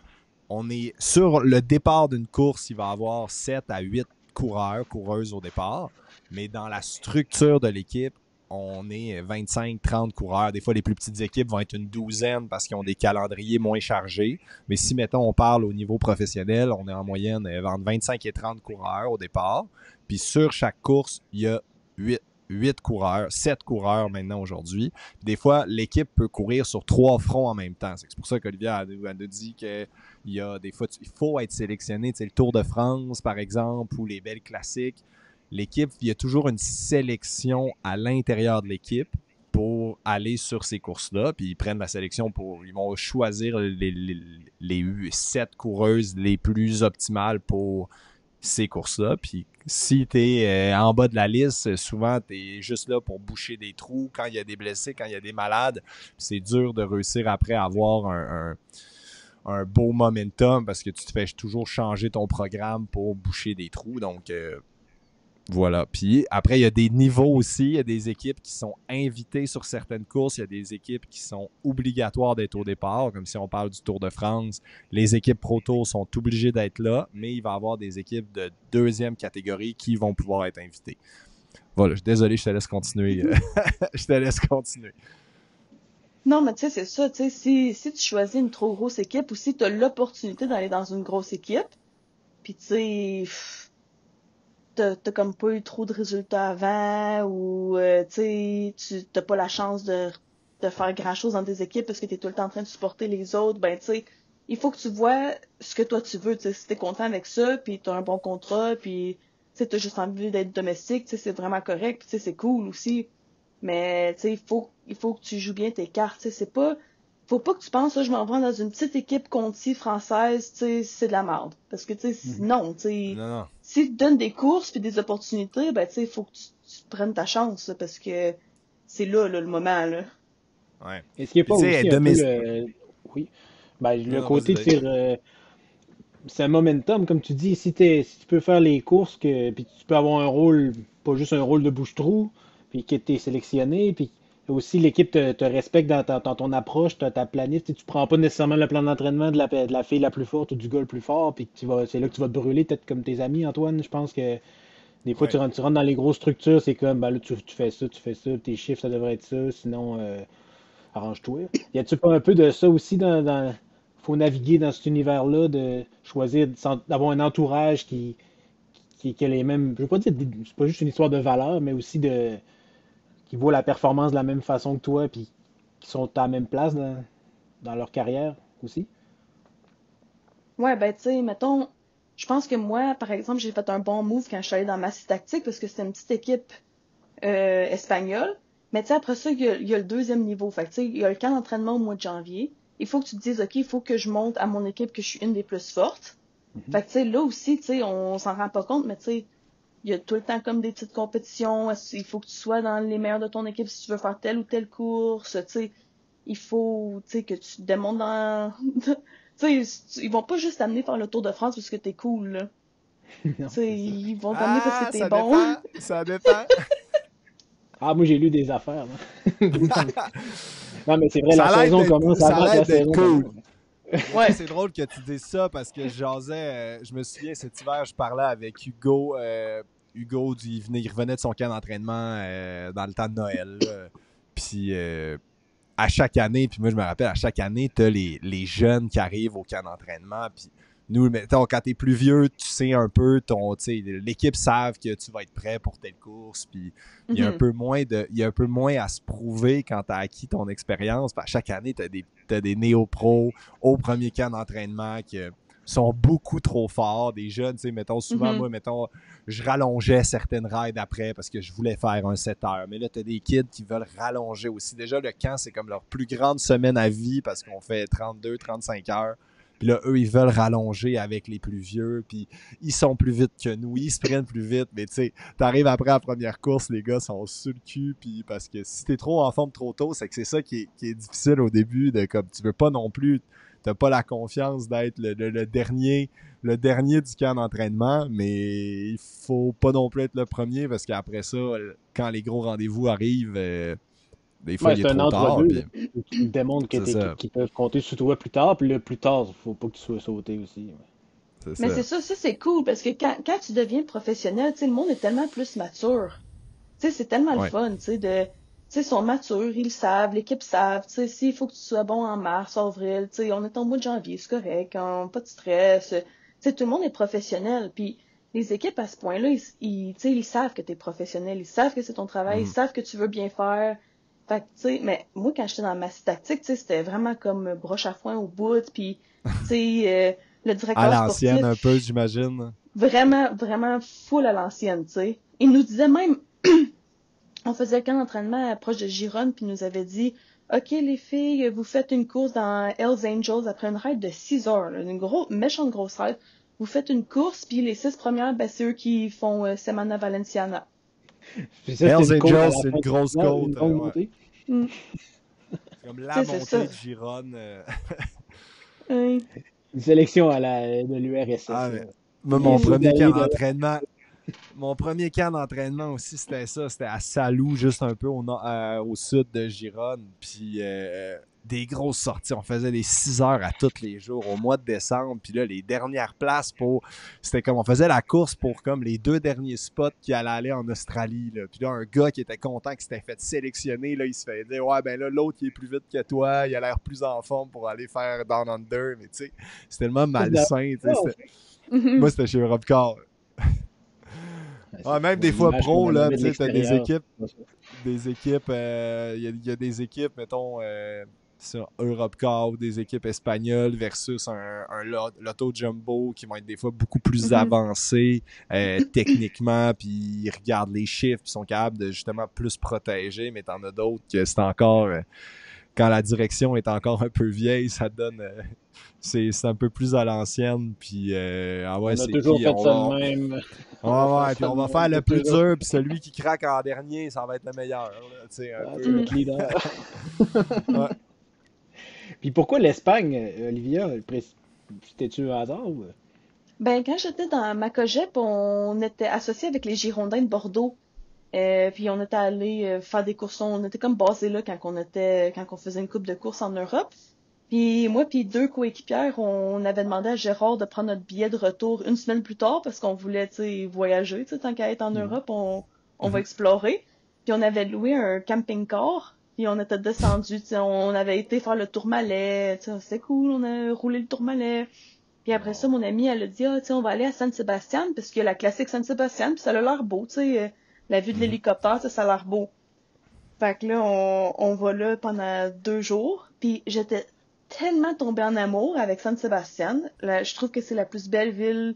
Speaker 2: on est sur le départ d'une course, il va y avoir 7 à 8 coureurs, coureuses au départ, mais dans la structure de l'équipe, on est 25-30 coureurs. Des fois, les plus petites équipes vont être une douzaine parce qu'ils ont des calendriers moins chargés. Mais si, mettons, on parle au niveau professionnel, on est en moyenne entre 25 et 30 coureurs au départ. Puis sur chaque course, il y a 8 coureurs, 7 coureurs maintenant aujourd'hui. Des fois, l'équipe peut courir sur 3 fronts en même temps. C'est pour ça qu'Olivia nous dit qu'il y a des fois, il faut être sélectionné. Tu sais, le Tour de France, par exemple, ou les belles classiques. L'équipe, il y a toujours une sélection à l'intérieur de l'équipe pour aller sur ces courses-là. Puis ils prennent la sélection ils vont choisir les 7 coureuses les plus optimales pour ces courses-là. Puis si tu es en bas de la liste, souvent tu es juste là pour boucher des trous quand il y a des blessés, quand il y a des malades. C'est dur de réussir après à avoir un beau momentum parce que tu te fais toujours changer ton programme pour boucher des trous. Donc voilà. Puis après, il y a des niveaux aussi. Il y a des équipes qui sont invitées sur certaines courses. Il y a des équipes qui sont obligatoires d'être au départ, comme si on parle du Tour de France. Les équipes Pro Tour sont obligées d'être là, mais il va y avoir des équipes de deuxième catégorie qui vont pouvoir être invitées. Voilà, désolé, je te laisse continuer. Je te laisse continuer.
Speaker 4: Non, mais tu sais, c'est ça, tu sais, si tu choisis une trop grosse équipe ou si tu as l'opportunité d'aller dans une grosse équipe, puis tu sais, t'as comme pas eu trop de résultats avant ou tu sais, tu t'as pas la chance de faire grand-chose dans des équipes parce que t'es tout le temps en train de supporter les autres, ben tu sais, il faut que tu vois ce que toi tu veux, tu sais, si t'es content avec ça, puis t'as un bon contrat, puis tu sais, t'as juste envie d'être domestique, tu sais, c'est vraiment correct, puis tu sais, c'est cool aussi. Mais tu sais, il faut que tu joues bien tes cartes. Tu sais, c'est pas, faut pas que tu penses, là, je m'en vais dans une petite équipe Conti française, tu sais, c'est de la merde. Parce que tu sais,
Speaker 3: Mhm.
Speaker 4: non, tu sais,
Speaker 2: Non, non.
Speaker 4: si tu donnes des courses puis des opportunités, ben tu sais, il faut que tu prennes ta chance, là, parce que c'est là, le moment, là.
Speaker 2: Ouais.
Speaker 3: Est-ce qu'il n'y a
Speaker 2: Puis
Speaker 3: pas
Speaker 2: tu sais,
Speaker 3: aussi un peu le... Oui. Ben,
Speaker 2: Non,
Speaker 3: le
Speaker 2: non, vas-y,
Speaker 3: côté de
Speaker 2: vas-y.
Speaker 3: dire... c'est un momentum, comme tu dis. Si tu peux faire les courses, puis tu peux avoir un rôle, pas juste un rôle de bouche-trou, puis que tu es sélectionné, puis aussi l'équipe te respecte dans ton approche, ta planif. Tu prends pas nécessairement le plan d'entraînement de la fille la plus forte ou du gars le plus fort, puis c'est là que tu vas te brûler, peut-être comme tes amis, Antoine. Je pense que des fois,
Speaker 2: Ouais.
Speaker 3: tu rentres dans les grosses structures, c'est comme, ben là, tu fais ça, tes chiffres, ça devrait être ça, sinon, arrange-toi. Y a-tu pas un peu de ça aussi faut naviguer dans cet univers-là, de choisir, d'avoir un entourage qui qui a les mêmes, je veux pas dire, c'est pas juste une histoire de valeur, mais aussi qui voient la performance de la même façon que toi, puis qui sont à la même place dans leur carrière aussi?
Speaker 4: Ouais, ben, tu sais, mettons, je pense que moi, par exemple, j'ai fait un bon move quand je suis allée dans Massy Tactique parce que c'était une petite équipe espagnole. Mais tu sais, après ça, il y a le deuxième niveau. Fait que tu sais, il y a le camp d'entraînement au mois de janvier. Il faut que tu te dises, OK, il faut que je montre à mon équipe que je suis une des plus fortes.
Speaker 3: Mhm.
Speaker 4: Fait que tu sais, là aussi, tu sais, on s'en rend pas compte, mais tu sais, il y a tout le temps comme des petites compétitions. Il faut que tu sois dans les meilleurs de ton équipe si tu veux faire telle ou telle course. Tu sais, il faut, tu sais, que tu te démontres dans... Tu sais, ils vont pas juste t'amener faire le Tour de France parce que t'es cool, là.
Speaker 3: Non,
Speaker 4: Tu sais,
Speaker 3: c'est ça.
Speaker 4: ils vont t'amener parce que
Speaker 2: Ah,
Speaker 4: t'es
Speaker 2: ça
Speaker 4: bon.
Speaker 2: dépend. Ça dépend.
Speaker 3: Ah, moi, j'ai lu des affaires, là. Non, mais c'est vrai,
Speaker 2: Ça
Speaker 3: la
Speaker 2: a l'air
Speaker 3: saison commence
Speaker 2: ça a
Speaker 3: avant que
Speaker 2: l'air
Speaker 3: la
Speaker 2: d'être
Speaker 3: saison
Speaker 2: cool.
Speaker 3: commence.
Speaker 2: Mais tu sais,
Speaker 4: Ouais.
Speaker 2: c'est drôle que tu dises ça parce que je jasais, je me souviens cet hiver, je parlais avec Hugo. Hugo, il revenait de son camp d'entraînement dans le temps de Noël. Là. Puis à chaque année, puis moi je me rappelle, à chaque année, t'as les jeunes qui arrivent au camp d'entraînement. Puis nous, mettons, quand t'es plus vieux, tu sais un peu, l'équipe savent que tu vas être prêt pour telle course. Puis il y a un
Speaker 4: Mhm.
Speaker 2: peu moins il y a un peu moins à se prouver quand t'as acquis ton expérience. Puis à chaque année, t'as des néo-pros au premier camp d'entraînement qui sont beaucoup trop forts. Des jeunes, tu sais, mettons, souvent,
Speaker 4: Mhm.
Speaker 2: moi, mettons, je rallongeais certaines rides après parce que je voulais faire un 7 heures. Mais là, t'as des kids qui veulent rallonger aussi. Déjà, le camp, c'est comme leur plus grande semaine à vie parce qu'on fait 32, 35 heures. Puis là, eux, ils veulent rallonger avec les plus vieux. Puis ils sont plus vite que nous. Ils se prennent plus vite. Mais tu sais, t'arrives après la première course, les gars sont sur le cul. Puis parce que si t'es trop en forme trop tôt, c'est que c'est ça qui est difficile au début. De comme tu veux pas non plus, t'as pas la confiance d'être le dernier du camp d'entraînement, mais il faut pas non plus être le premier parce qu'après ça, quand les gros rendez-vous arrivent, des fois
Speaker 3: Ouais,
Speaker 2: il est
Speaker 3: c'est un
Speaker 2: trop tard.
Speaker 3: entre-deux, là,
Speaker 2: Puis
Speaker 3: où tu démontres que
Speaker 2: c'est ça,
Speaker 3: qu'ils peuvent compter sur toi plus tard, puis là, plus tard, faut pas que tu sois sauté aussi. Ouais.
Speaker 2: c'est
Speaker 4: Mais c'est
Speaker 2: ça.
Speaker 4: ça, c'est cool parce que quand tu deviens professionnel, tu sais, le monde est tellement plus mature. Tu sais, c'est tellement le
Speaker 2: Ouais.
Speaker 4: fun, tu sais, tu sais, ils sont matures, ils le savent, l'équipe savent, tu sais, s'il faut que tu sois bon en mars, avril, tu sais, on est en mois de janvier, c'est correct, pas de stress, tu sais, tout le monde est professionnel, puis les équipes à ce point-là, tu sais, ils savent que t'es professionnel, ils savent que c'est ton travail, ils
Speaker 2: Mhm.
Speaker 4: savent que tu veux bien faire, fait que, tu sais, mais moi, quand j'étais dans ma tactique, tu sais, c'était vraiment comme broche à foin au bout, puis, tu sais, le
Speaker 2: À
Speaker 4: directeur
Speaker 2: l'ancienne un peu,
Speaker 4: sportif,
Speaker 2: j'imagine.
Speaker 4: vraiment, vraiment full à l'ancienne, tu sais. Il nous disait même, on faisait le camp d'entraînement proche de Gironne, puis il nous avait dit, OK, les filles, vous faites une course dans Hells Angels après une ride de 6 heures, là, une méchante grosse ride. Vous faites une course, puis les 6 premières, ben, c'est eux qui font Semana Valenciana.
Speaker 3: Puis ça, c'était
Speaker 2: Hells
Speaker 3: une côte à
Speaker 2: Angels,
Speaker 3: la
Speaker 2: c'est
Speaker 3: fin
Speaker 2: une
Speaker 3: du
Speaker 2: grosse
Speaker 3: final, une
Speaker 2: côte.
Speaker 3: longue
Speaker 2: Ouais.
Speaker 3: montée.
Speaker 4: Mm.
Speaker 2: C'est comme
Speaker 4: Tu
Speaker 2: la
Speaker 4: sais, c'est ça.
Speaker 2: montée de Gironne.
Speaker 4: Oui.
Speaker 3: Une sélection de l'URSS,
Speaker 2: Ah,
Speaker 3: là.
Speaker 2: mais moi,
Speaker 3: Les
Speaker 2: mon
Speaker 3: six
Speaker 2: premier camp
Speaker 3: derniers de
Speaker 2: d'entraînement, mon premier camp d'entraînement aussi, c'était ça. C'était à Salou, juste un peu au sud de Gironne. Puis des grosses sorties. On faisait des 6 heures à tous les jours au mois de décembre. Puis là, les dernières places c'était comme on faisait la course pour comme les 2 derniers spots qui allaient aller en Australie. Là. Puis là, un gars qui était content qu'il s'était fait sélectionner, là, il se fait dire ouais, ben là, l'autre, il est plus vite que toi. Il a l'air plus en forme pour aller faire Down Under. Mais tu sais, c'est tellement
Speaker 3: Ça, c'est dans
Speaker 2: malsain. Tu sais,
Speaker 3: ça,
Speaker 2: moi,
Speaker 4: Mhm.
Speaker 2: c'était chez Europcar.
Speaker 3: ouais,
Speaker 2: Ouais, même
Speaker 3: c'est
Speaker 2: des fois
Speaker 3: l'image qu'on
Speaker 2: pro,
Speaker 3: en
Speaker 2: là,
Speaker 3: avait
Speaker 2: tu
Speaker 3: de
Speaker 2: sais, t'as
Speaker 3: l'extérieur.
Speaker 2: des équipes, il y a des équipes, mettons, sur Europcar ou des équipes espagnoles versus un Lotto Jumbo qui vont être des fois beaucoup plus
Speaker 4: Mhm.
Speaker 2: avancés techniquement, puis ils regardent les chiffres, puis sont capables de justement plus protéger, mais t'en as d'autres que c'est encore, quand la direction est encore un peu vieille, ça donne, c'est un peu plus à l'ancienne, puis ah ouais,
Speaker 3: On a
Speaker 2: c'est
Speaker 3: toujours
Speaker 2: qui,
Speaker 3: fait ça de même. On va
Speaker 2: ouais,
Speaker 3: faire
Speaker 2: ouais, puis
Speaker 3: ça
Speaker 2: on
Speaker 3: de
Speaker 2: va
Speaker 3: même
Speaker 2: faire le
Speaker 3: pour
Speaker 2: plus
Speaker 3: toujours.
Speaker 2: dur, puis celui qui craque en dernier, ça va être le meilleur. Là, tu sais, un
Speaker 3: Ah, c'est
Speaker 2: peu.
Speaker 4: Mm.
Speaker 3: notre leader.
Speaker 2: Ouais.
Speaker 3: Puis pourquoi l'Espagne, Olivia? C'était-tu un hasard ou...
Speaker 4: Ben, quand j'étais dans ma cégep, on était associés avec les Girondins de Bordeaux. Puis on était allé faire des courses. On était comme basés là quand on faisait une coupe de courses en Europe. Puis moi puis 2 coéquipières, on avait demandé à Gérard de prendre notre billet de retour une semaine plus tard parce qu'on voulait, tu sais, voyager, tu sais, tant qu'à être en
Speaker 3: Mhm.
Speaker 4: Europe, on va
Speaker 2: Mhm.
Speaker 4: explorer. Puis on avait loué un camping-car, puis on était descendu, tu sais, on avait été faire le Tourmalet, tu sais, c'était cool, on a roulé le Tourmalet. Puis après ça, mon amie, elle a dit, ah, tu sais, on va aller à San Sebastian, parce qu'il y a la classique San Sebastian, puis ça a l'air beau, tu sais, la vue de l'hélicoptère, ça a l'air beau. Fait que là, on va là pendant 2 jours, puis j'étais tellement tombée en amour avec San Sebastian. Là, je trouve que c'est la plus belle ville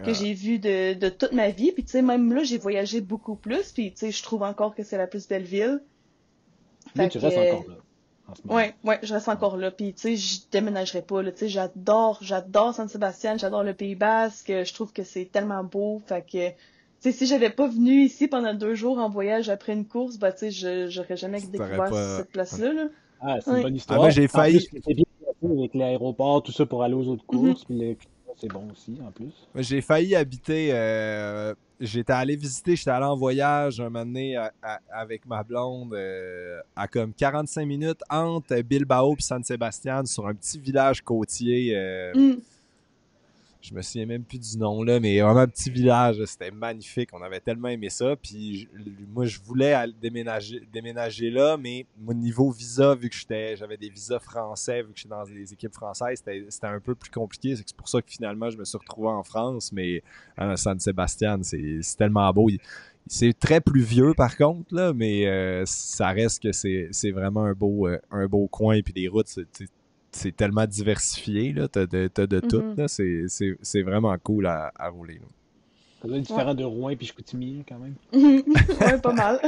Speaker 4: que j'ai vue de toute ma vie, puis tu sais, même là, j'ai voyagé beaucoup plus, puis tu sais, je trouve encore que c'est la plus belle ville.
Speaker 3: Mais tu restes encore là, en ce moment.
Speaker 4: Ouais, je reste encore là. Puis, tu sais, je déménagerai pas, là. Tu sais, j'adore San Sebastian, j'adore le Pays Basque. Je trouve que c'est tellement beau. Fait que, tu sais, si j'avais pas venu ici pendant 2 jours en voyage après une course, bah, tu sais, j'aurais jamais découvert cette place-là, là.
Speaker 3: Ah, c'est une bonne histoire.
Speaker 2: moi, j'ai failli.
Speaker 3: En plus, c'est bien placé avec l'aéroport, tout ça pour aller aux autres courses. Puis le climat, c'est bon aussi, en plus.
Speaker 2: J'ai failli habiter. J'étais allé en voyage un moment donné avec ma blonde à comme 45 minutes entre Bilbao et San Sebastian sur un petit village côtier. Je me souviens même plus du nom là, mais vraiment un petit village. C'était magnifique. On avait tellement aimé ça. Puis moi, je voulais déménager là, mais mon niveau visa, vu que j'avais des visas français, vu que j'étais dans des équipes françaises, c'était un peu plus compliqué. C'est pour ça que finalement, je me suis retrouvé en France. Mais San Sebastian, c'est tellement beau. C'est très pluvieux par contre, là, mais ça reste que c'est vraiment un beau coin. Puis les routes, c'est tellement diversifié, là. T'as de tout, là. C'est vraiment cool à rouler, là.
Speaker 3: Ça doit être différent de Rouen et Chicoutimi, quand même.
Speaker 4: Ouais, pas mal.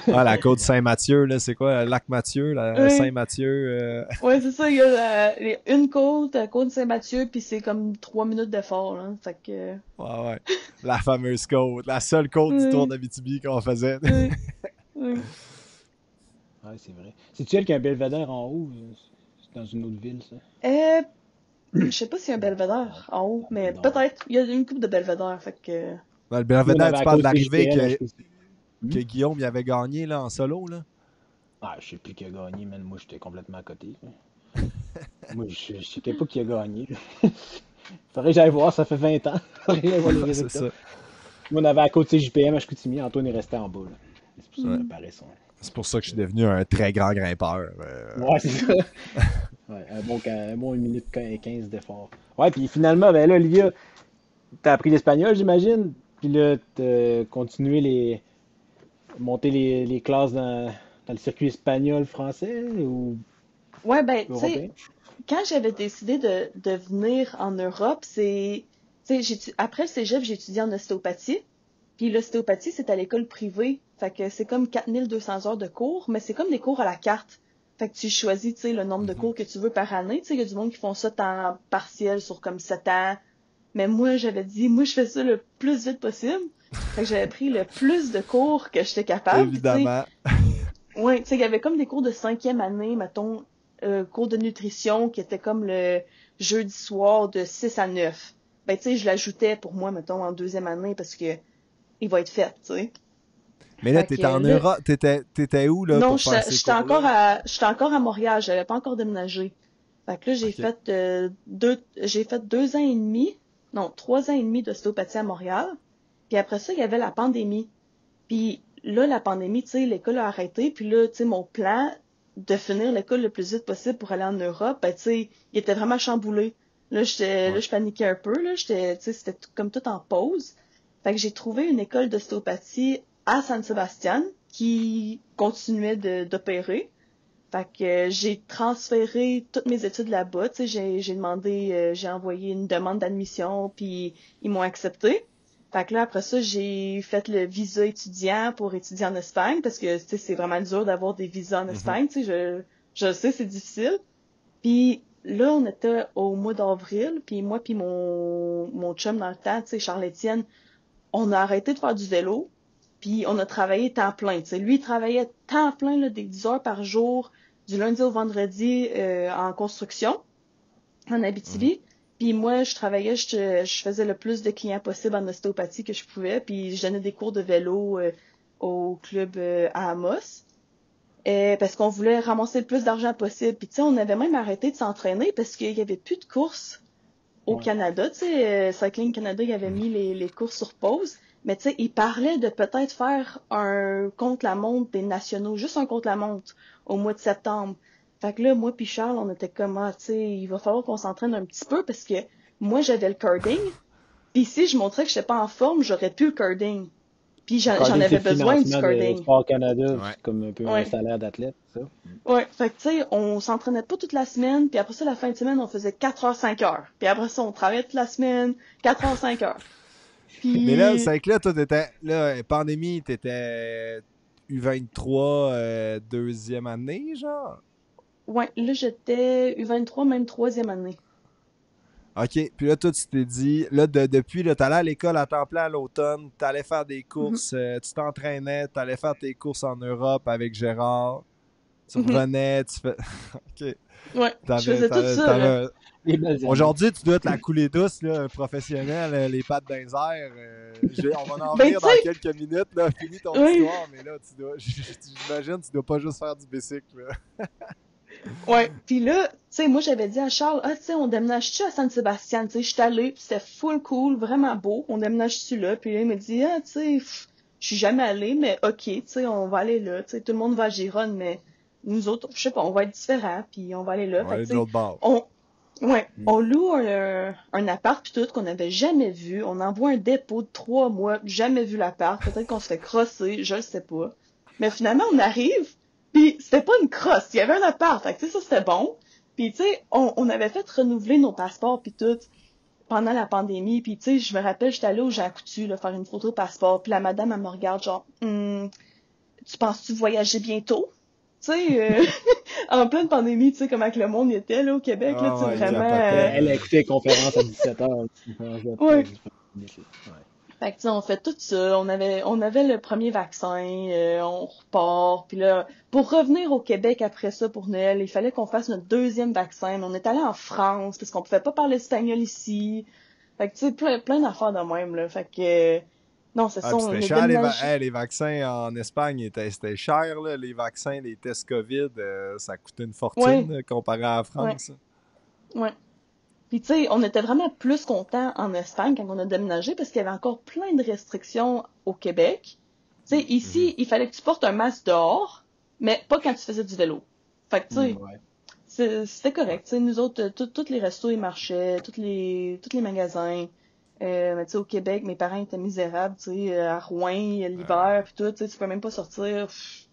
Speaker 2: La côte Saint-Mathieu, là, c'est quoi? Lac Mathieu, Saint-Mathieu.
Speaker 4: Ouais, c'est ça, il y a une côte, la côte Saint-Mathieu, puis c'est comme 3 minutes d'effort, là. Fait que...
Speaker 2: Ouais. La fameuse côte. La seule côte du Tour d'Abitibi qu'on faisait.
Speaker 3: Ouais, c'est vrai. C'est-tu elle qui a un belvédère en haut? C'est dans une autre ville, ça?
Speaker 4: Je sais pas s'il y a un belvédère en haut, mais peut-être. Il y a une couple de belvédères, fait que...
Speaker 2: Le belvédère, tu parles de l'arrivée
Speaker 3: que
Speaker 2: que Guillaume y avait gagné là, en solo, là?
Speaker 3: Ah, je sais plus qui a gagné, man. Moi, j'étais complètement à côté. Moi, je sais pas qui a gagné. Faudrait que j'aille voir, ça fait 20 ans. Faudrait que j'aille voir les résultats.
Speaker 2: C'est ça.
Speaker 3: Moi, on avait à côté JPM à Chicoutimi, Antoine est resté en bas. Là. C'est pour ça que ça paraît ça.
Speaker 2: C'est pour ça que je suis devenu un très grand grimpeur.
Speaker 3: Ouais, c'est ça. Ouais, un bon 1 minute 15 d'effort. Ouais, puis finalement, ben là, Olivia, t'as appris l'espagnol, j'imagine. Puis là, t'as continué monter les classes dans le circuit espagnol-français ou
Speaker 4: Ouais, ben, tu
Speaker 3: européen?
Speaker 4: sais, quand j'avais décidé de venir en Europe, tu sais, après le cégep, j'ai étudié en ostéopathie. Puis l'ostéopathie, c'est à l'école privée. Fait que c'est comme 4200 heures de cours, mais c'est comme des cours à la carte. Fait que tu choisis, tu sais, le nombre de cours que tu veux par année. Tu sais, il y a du monde qui font ça temps partiel sur comme 7 ans. Mais moi, j'avais dit, moi, je fais ça le plus vite possible. Fait que j'avais pris le plus de cours que j'étais capable. Puis, tu sais,
Speaker 2: Évidemment.
Speaker 4: ouais, tu sais, il y avait comme des cours de 5e année, mettons, cours de nutrition qui était comme le jeudi soir de 6 à 9. Ben, tu sais, je l'ajoutais pour moi, mettons, en 2e année parce que il va être fait, tu sais.
Speaker 2: Mais là,
Speaker 4: Fait
Speaker 2: t'étais
Speaker 4: que
Speaker 2: en
Speaker 4: là-
Speaker 2: Europe. T'étais où, là,
Speaker 4: Non,
Speaker 2: pour faire ces
Speaker 4: j'étais encore
Speaker 2: cours-là?
Speaker 4: j'étais encore à Montréal, j'avais pas encore déménagé. Fait que là, j'ai fait 2 ans et demi, non, 3 ans et demi d'ostéopathie à Montréal. Puis après ça, il y avait la pandémie. Puis là, la pandémie, tu sais, l'école a arrêté. Puis là, tu sais, mon plan de finir l'école le plus vite possible pour aller en Europe, ben, tu sais, il était vraiment chamboulé. Là, je paniquais un peu, là, tu sais, c'était comme tout en pause. Fait que j'ai trouvé une école d'ostéopathie à San Sebastian qui continuait d'opérer. Fait que j'ai transféré toutes mes études là-bas, tu sais, j'ai envoyé une demande d'admission, puis ils m'ont accepté. Fait que là, après ça, j'ai fait le visa étudiant pour étudier en Espagne, parce que, tu sais, c'est vraiment dur d'avoir des visas en Espagne, tu sais, je sais, c'est difficile. Puis là, on était au mois d'avril, puis moi puis mon chum dans le temps, tu sais, Charles-Étienne, on a arrêté de faire du vélo, puis on a travaillé temps plein, tu sais. Lui, il travaillait temps plein, là, des 10 heures par jour, du lundi au vendredi, en construction, en Abitibi. Puis moi, je travaillais, je faisais le plus de clients possible en ostéopathie que je pouvais, puis je donnais des cours de vélo au club à Amos. Parce qu'on voulait ramasser le plus d'argent possible. Puis tu sais, on avait même arrêté de s'entraîner parce qu'il y avait plus de courses au Canada. Tu sais, Cycling Canada, il avait mis les courses sur pause. Mais tu sais, il parlait de peut-être faire un contre-la-montre des nationaux, juste un contre-la-montre au mois de septembre. Fait que là, moi puis Charles, on était comme, tu sais, il va falloir qu'on s'entraîne un petit peu parce que moi, j'avais le carding. Puis si je montrais que j'étais pas en forme, j'aurais plus le carding. Puis j'en
Speaker 3: Carding,
Speaker 4: avais
Speaker 3: c'est le
Speaker 4: besoin du
Speaker 3: financement de
Speaker 4: carding.
Speaker 3: Sport Canada,
Speaker 2: Ouais.
Speaker 3: c'est comme un peu un
Speaker 4: Ouais.
Speaker 3: salaire d'athlète, ça.
Speaker 4: Ouais, fait que tu sais, on s'entraînait pas toute la semaine, puis après ça, la fin de semaine, on faisait 4 heures, 5 heures. Puis après ça, on travaillait toute la semaine, 4 heures, 5 heures.
Speaker 2: Mais là,
Speaker 4: Puis,
Speaker 2: c'est que là, toi, t'étais. Là, pandémie, t'étais U23 deuxième année, genre?
Speaker 4: ouais, là, j'étais U23, même troisième année.
Speaker 2: OK. Puis là, toi, tu t'es dit, là, depuis, là, t'allais à l'école à temps plein à l'automne, t'allais faire des
Speaker 4: Mhm,
Speaker 2: courses, tu t'entraînais, t'allais faire tes courses en Europe avec Gérard, tu
Speaker 4: mhm.
Speaker 2: revenais, tu fais. OK.
Speaker 4: Ouais, je
Speaker 2: T'avais,
Speaker 4: faisais tout
Speaker 2: t'avais,
Speaker 4: ça, là.
Speaker 2: t'avais-
Speaker 3: Les belles années.
Speaker 2: Aujourd'hui, tu dois être la coulée douce, là, professionnelle, les pattes dans les airs. On va en
Speaker 4: Ben,
Speaker 2: venir
Speaker 4: tu
Speaker 2: dans
Speaker 4: sais,
Speaker 2: quelques minutes, là. Finis ton
Speaker 4: oui,
Speaker 2: histoire, mais là, j'imagine, tu dois pas juste faire du bicycle, là.
Speaker 4: ouais. Puis là, tu sais, moi, j'avais dit à Charles, ah, tu sais, on déménage-tu à San Sébastien? Tu sais, je suis allée, puis c'était full cool, vraiment beau. On déménage-tu là? Puis là, il me dit, ah, tu sais, je suis jamais allée, mais ok, tu sais, on va aller là. Tu sais, tout le monde va à Gironde, mais nous autres, je sais pas, on va être différents, puis on va aller là.
Speaker 2: On va
Speaker 4: Fait que,
Speaker 2: aller
Speaker 4: tu
Speaker 2: de
Speaker 4: sais,
Speaker 2: l'autre bord.
Speaker 4: ouais,
Speaker 3: Mm.
Speaker 4: on loue un appart puis tout qu'on n'avait jamais vu. On envoie un dépôt de 3 mois, jamais vu l'appart. Peut-être qu'on se fait crosser, je le sais pas. Mais finalement, on arrive, puis c'était pas une crosse, il y avait un appart. Fait que, tu sais, ça c'était bon. Puis tu sais, on avait fait renouveler nos passeports puis tout pendant la pandémie. Puis tu sais, je me rappelle, j'étais allée au Jean Coutu là, faire une photo passeport. Puis la madame, elle me regarde genre, tu penses-tu voyager bientôt? Tu sais, en pleine pandémie, tu sais comment que le monde était là au Québec, là, tu
Speaker 2: Ah
Speaker 4: sais,
Speaker 2: ouais, il
Speaker 4: vraiment.
Speaker 2: capotait,
Speaker 3: Elle
Speaker 2: là.
Speaker 3: a écouté les conférences à 17h. Conférence de
Speaker 4: Ouais.
Speaker 3: presse du ouais.
Speaker 4: Fait que, tu sais, on fait tout ça. On avait le premier vaccin, on repart. Puis là, pour revenir au Québec après ça pour Noël, il fallait qu'on fasse notre deuxième vaccin. Mais on est allé en France parce qu'on pouvait pas parler espagnol ici. Fait que, tu sais, plein d'affaires de même, là. Fait que, non, c'est
Speaker 2: Ah,
Speaker 4: ça,
Speaker 2: puis
Speaker 4: on
Speaker 2: c'était
Speaker 4: est
Speaker 2: cher,
Speaker 4: déménagé.
Speaker 2: les vaccins en Espagne, c'était cher, là. Les vaccins, les tests COVID, ça coûtait une fortune
Speaker 4: Ouais,
Speaker 2: comparé à la
Speaker 4: ouais,
Speaker 2: France.
Speaker 4: ouais. Puis tu sais, on était vraiment plus contents en Espagne quand on a déménagé parce qu'il y avait encore plein de restrictions au Québec. Tu sais,
Speaker 2: Mhm.
Speaker 4: ici, il fallait que tu portes un masque dehors, mais pas quand tu faisais du vélo. Fait que tu sais,
Speaker 3: Ouais.
Speaker 4: c'était
Speaker 2: Ouais.
Speaker 4: correct. Tu sais, nous autres, tous les restos, ils marchaient, tous les magasins. Mais tu sais, au Québec, mes parents étaient misérables, tu sais, à Rouen, l'hiver, puis tout, tu sais, tu peux même pas sortir. Pff,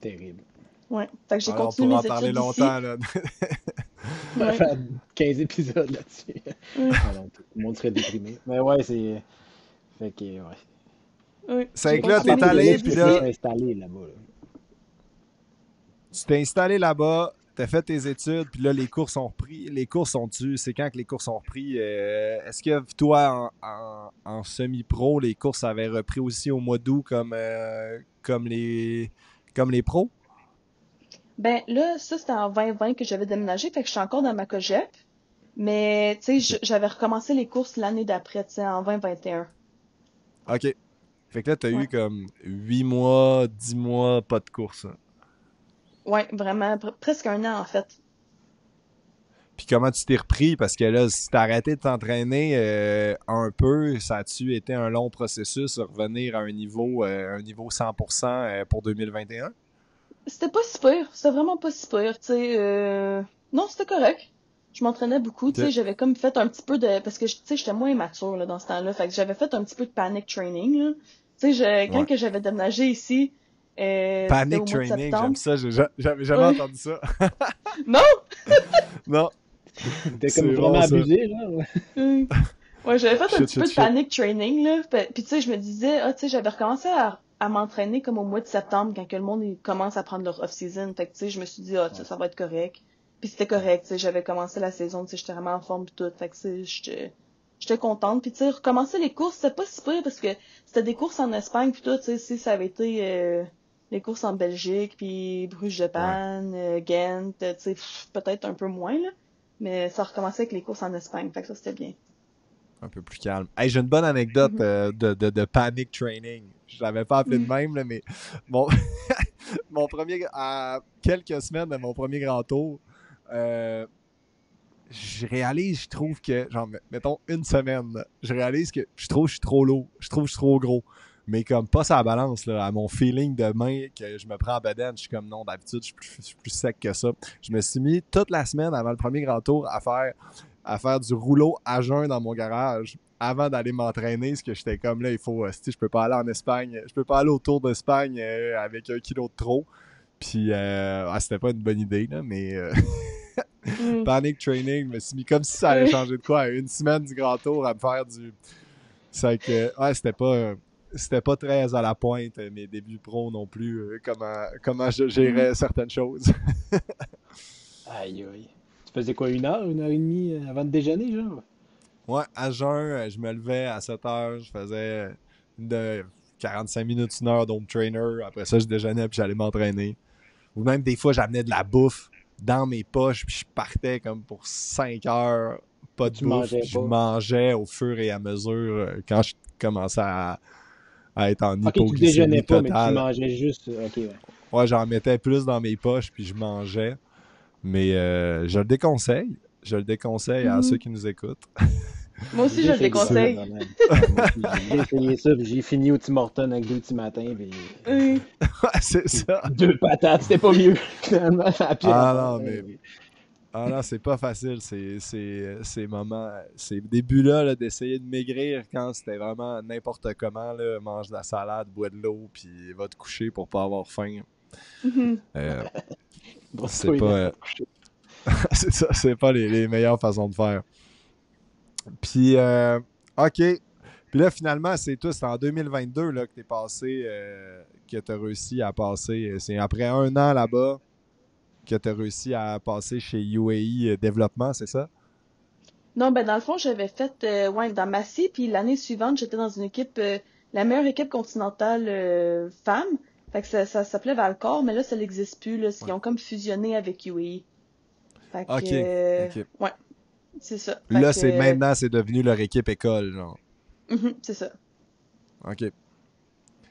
Speaker 3: Terrible.
Speaker 4: ouais. Fait que j'ai
Speaker 2: Alors, on
Speaker 4: continué
Speaker 2: pourra en
Speaker 4: mes
Speaker 2: parler
Speaker 4: études ici.
Speaker 2: longtemps, là.
Speaker 3: On va
Speaker 4: Ouais.
Speaker 3: faire 15 épisodes là-dessus.
Speaker 4: Ouais.
Speaker 3: Alors, tout le monde serait déprimé. Mais ouais, c'est. Fait que, ouais.
Speaker 4: Ouais. J'ai
Speaker 2: C'est que
Speaker 3: Mais
Speaker 2: là,
Speaker 3: à
Speaker 4: continué
Speaker 2: t'es
Speaker 3: partir
Speaker 4: mes
Speaker 3: de là,
Speaker 2: allé,
Speaker 3: tu
Speaker 4: études
Speaker 2: puis
Speaker 3: t'es
Speaker 4: ici.
Speaker 3: plus
Speaker 2: là,
Speaker 3: installé là-bas. Là.
Speaker 2: tu t'es installé là-bas, t'as fait tes études, puis là, les courses ont repris. Les courses ont tué. C'est quand que les courses ont repris? Est-ce que toi, en semi-pro, les courses avaient repris aussi au mois d'août comme les pros?
Speaker 4: Ben là, ça c'était en 2020 que j'avais déménagé, fait que je suis encore dans ma cégep, mais tu sais,
Speaker 2: OK.
Speaker 4: j'avais recommencé les courses l'année d'après, tu sais, en 2021.
Speaker 2: OK. Fait que là, t'as
Speaker 4: Ouais.
Speaker 2: eu comme 8 mois, 10 mois, pas de course, hein.
Speaker 4: Ouais, vraiment, presque un an en fait.
Speaker 2: Puis comment tu t'es repris? Parce que là, si t'as arrêté de t'entraîner un peu, ça a-tu été un long processus de revenir à un niveau 100% pour 2021?
Speaker 4: C'était pas si pire, c'était vraiment pas si pire, tu sais. Non, c'était correct. Je m'entraînais beaucoup, tu sais,
Speaker 2: OK.
Speaker 4: j'avais comme fait un petit peu de... Parce que, tu sais, j'étais moins immature là, dans ce temps-là, fait que j'avais fait un petit peu de panic training, là. Tu sais, quand
Speaker 2: Ouais.
Speaker 4: que j'avais déménagé ici, c'était
Speaker 2: Panic
Speaker 4: au mois de
Speaker 2: training, j'aime
Speaker 4: septembre.
Speaker 2: ça. J'avais jamais
Speaker 4: Ouais.
Speaker 2: entendu ça.
Speaker 4: Non!
Speaker 2: Non,
Speaker 3: T'es comme
Speaker 2: c'est
Speaker 3: vraiment
Speaker 2: bon ça.
Speaker 3: abusé, là. Ouais.
Speaker 4: Ouais, ouais, j'avais fait un
Speaker 2: Shit,
Speaker 4: petit peu
Speaker 2: shit,
Speaker 4: de
Speaker 2: shit.
Speaker 4: panic training, là. Puis, tu sais, je me disais, ah, tu sais, j'avais recommencé à m'entraîner comme au mois de septembre, quand que le monde il commence à prendre leur off-season. Fait que, tu sais, je me suis dit, ah, tu sais,
Speaker 3: Ouais.
Speaker 4: ça va être correct. Puis c'était correct, tu sais, j'avais commencé la saison, tu sais, j'étais vraiment en forme pis tout. Fait que, tu sais, j'étais contente. Puis, tu sais, recommencer les courses, c'était pas si pire parce que c'était des courses en Espagne pis tout, tu sais, si ça avait été les courses en Belgique, puis Bruges de
Speaker 2: Ouais,
Speaker 4: Panne, Ghent, tu sais, peut-être un peu moins, là. Mais ça recommençait avec les courses en Espagne. Fait que ça, c'était bien.
Speaker 2: un peu plus calme. Hey, j'ai une bonne anecdote
Speaker 4: Mhm.
Speaker 2: de panic training. Je l'avais pas appelé de
Speaker 4: Mhm.
Speaker 2: même, là, mais mon, mon premier, à quelques semaines de mon premier grand tour, euh, je réalise, je trouve que, genre, mettons une semaine, là, je réalise que je trouve que je suis trop lourd, je trouve que je suis trop gros. Mais comme pas sa balance, là, à mon feeling de main que je me prends en bedaine, je suis comme non, d'habitude, je suis plus sec que ça. Je me suis mis toute la semaine avant le premier grand tour à faire à faire du rouleau à jeun dans mon garage avant d'aller m'entraîner, parce que j'étais comme là, il faut, je peux pas aller en Espagne, je peux pas aller au Tour d'Espagne avec 1 kilo de trop. Puis, c'était pas une bonne idée, là, mais
Speaker 4: Mm.
Speaker 2: panic training, je me suis mis comme si ça allait changer de quoi. Une semaine du Grand Tour à me faire du. C'est que, ouais, c'était pas très à la pointe, mes débuts pro non plus, comment je gérais certaines choses.
Speaker 3: Aïe, aïe. Tu faisais quoi, 1 heure et demie avant de déjeuner, genre?
Speaker 2: Ouais, à jeun, je me levais à 7 heures, je faisais de 45 minutes, 1 heure d'home trainer. Après ça, je déjeunais puis j'allais m'entraîner. Ou même des fois, j'amenais de la bouffe dans mes poches puis je partais comme pour 5 heures, pas de
Speaker 3: Tu
Speaker 2: bouffe.
Speaker 3: mangeais
Speaker 2: Puis je
Speaker 3: pas.
Speaker 2: mangeais au fur et à mesure quand je commençais à être en
Speaker 3: Ok, tu
Speaker 2: hypoglycémie
Speaker 3: déjeunais pas, mais tu
Speaker 2: totale.
Speaker 3: mangeais juste. Ok, ouais.
Speaker 2: Ouais, j'en mettais plus dans mes poches puis je mangeais. Mais je le déconseille. Je le déconseille à ceux
Speaker 4: Mhm.
Speaker 2: qui nous écoutent.
Speaker 4: Moi
Speaker 3: J'ai
Speaker 4: aussi,
Speaker 3: déjà
Speaker 4: je le
Speaker 3: essayé ça,
Speaker 4: déconseille.
Speaker 3: quand même. Ouais, moi aussi, j'ai déjà essayé ça, puis j'ai fini au Tim Hortons avec 2 petits matins, puis
Speaker 4: Oui.
Speaker 2: Ouais, c'est ça.
Speaker 3: 2 patates, c'était pas mieux. Finalement, c'est la pire
Speaker 2: Ah
Speaker 3: affaire.
Speaker 2: non, mais ah non, c'est pas facile, ces moments, ces débuts-là là, d'essayer de maigrir quand c'était vraiment n'importe comment, là, mange de la salade, bois de l'eau, puis va te coucher pour pas avoir faim.
Speaker 4: Mhm.
Speaker 2: Euh, c'est
Speaker 3: Brosse-toi les dents,
Speaker 2: pas,
Speaker 3: va te coucher.
Speaker 2: c'est ça, c'est pas les meilleures façons de faire. Puis, ok. Puis là, finalement, c'est en 2022 là, que t'es passé, que t'as réussi à passer. C'est après 1 an là-bas que t'as réussi à passer chez UAE Développement, c'est ça?
Speaker 4: Non, ben dans le fond, j'avais fait ouais, dans Massy, puis l'année suivante, j'étais dans une équipe, la meilleure équipe continentale femme. Fait que ça s'appelait Valcor, mais là, ça n'existe plus, là. Ils
Speaker 2: Ouais.
Speaker 4: ont comme fusionné avec UAE. Fait que,
Speaker 2: Ok, ok.
Speaker 4: ouais, c'est ça. Fait
Speaker 2: Là,
Speaker 4: que,
Speaker 2: maintenant, c'est devenu leur équipe école, genre.
Speaker 4: c'est ça.
Speaker 2: Ok.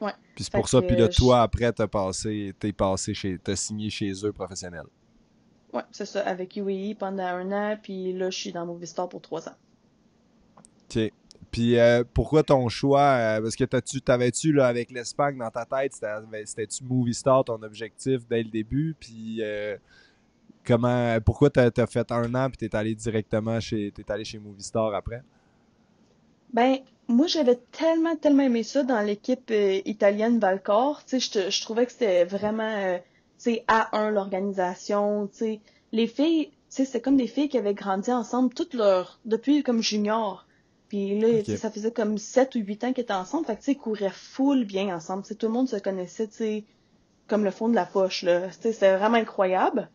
Speaker 4: Ouais.
Speaker 2: Puis c'est
Speaker 4: Fait
Speaker 2: pour ça, puis là,
Speaker 4: que,
Speaker 2: toi, après, t'as signé chez eux professionnel.
Speaker 4: ouais, c'est ça, avec UAE pendant 1 an, puis là, je suis dans Movistar pour 3 ans.
Speaker 2: Ok. Puis pourquoi ton choix? Parce que t'avais-tu là, avec l'Espagne dans ta tête, c'était-tu Movistar ton objectif dès le début? Puis pourquoi t'as fait 1 an puis t'es allé chez Movistar après?
Speaker 4: Ben, moi, j'avais tellement aimé ça dans l'équipe italienne Valcor. Tu sais, je trouvais que c'était vraiment, tu sais, A1 l'organisation. Tu sais, les filles, tu sais, c'était comme des filles qui avaient grandi ensemble depuis comme junior. Puis là, tu sais,
Speaker 2: Ok.
Speaker 4: ça faisait comme 7 ou 8 ans qu'ils étaient ensemble. Fait que, tu sais, ils couraient full bien ensemble. Tu sais, tout le monde se connaissait, tu sais, comme le fond de la poche, là. Tu sais, c'était vraiment incroyable.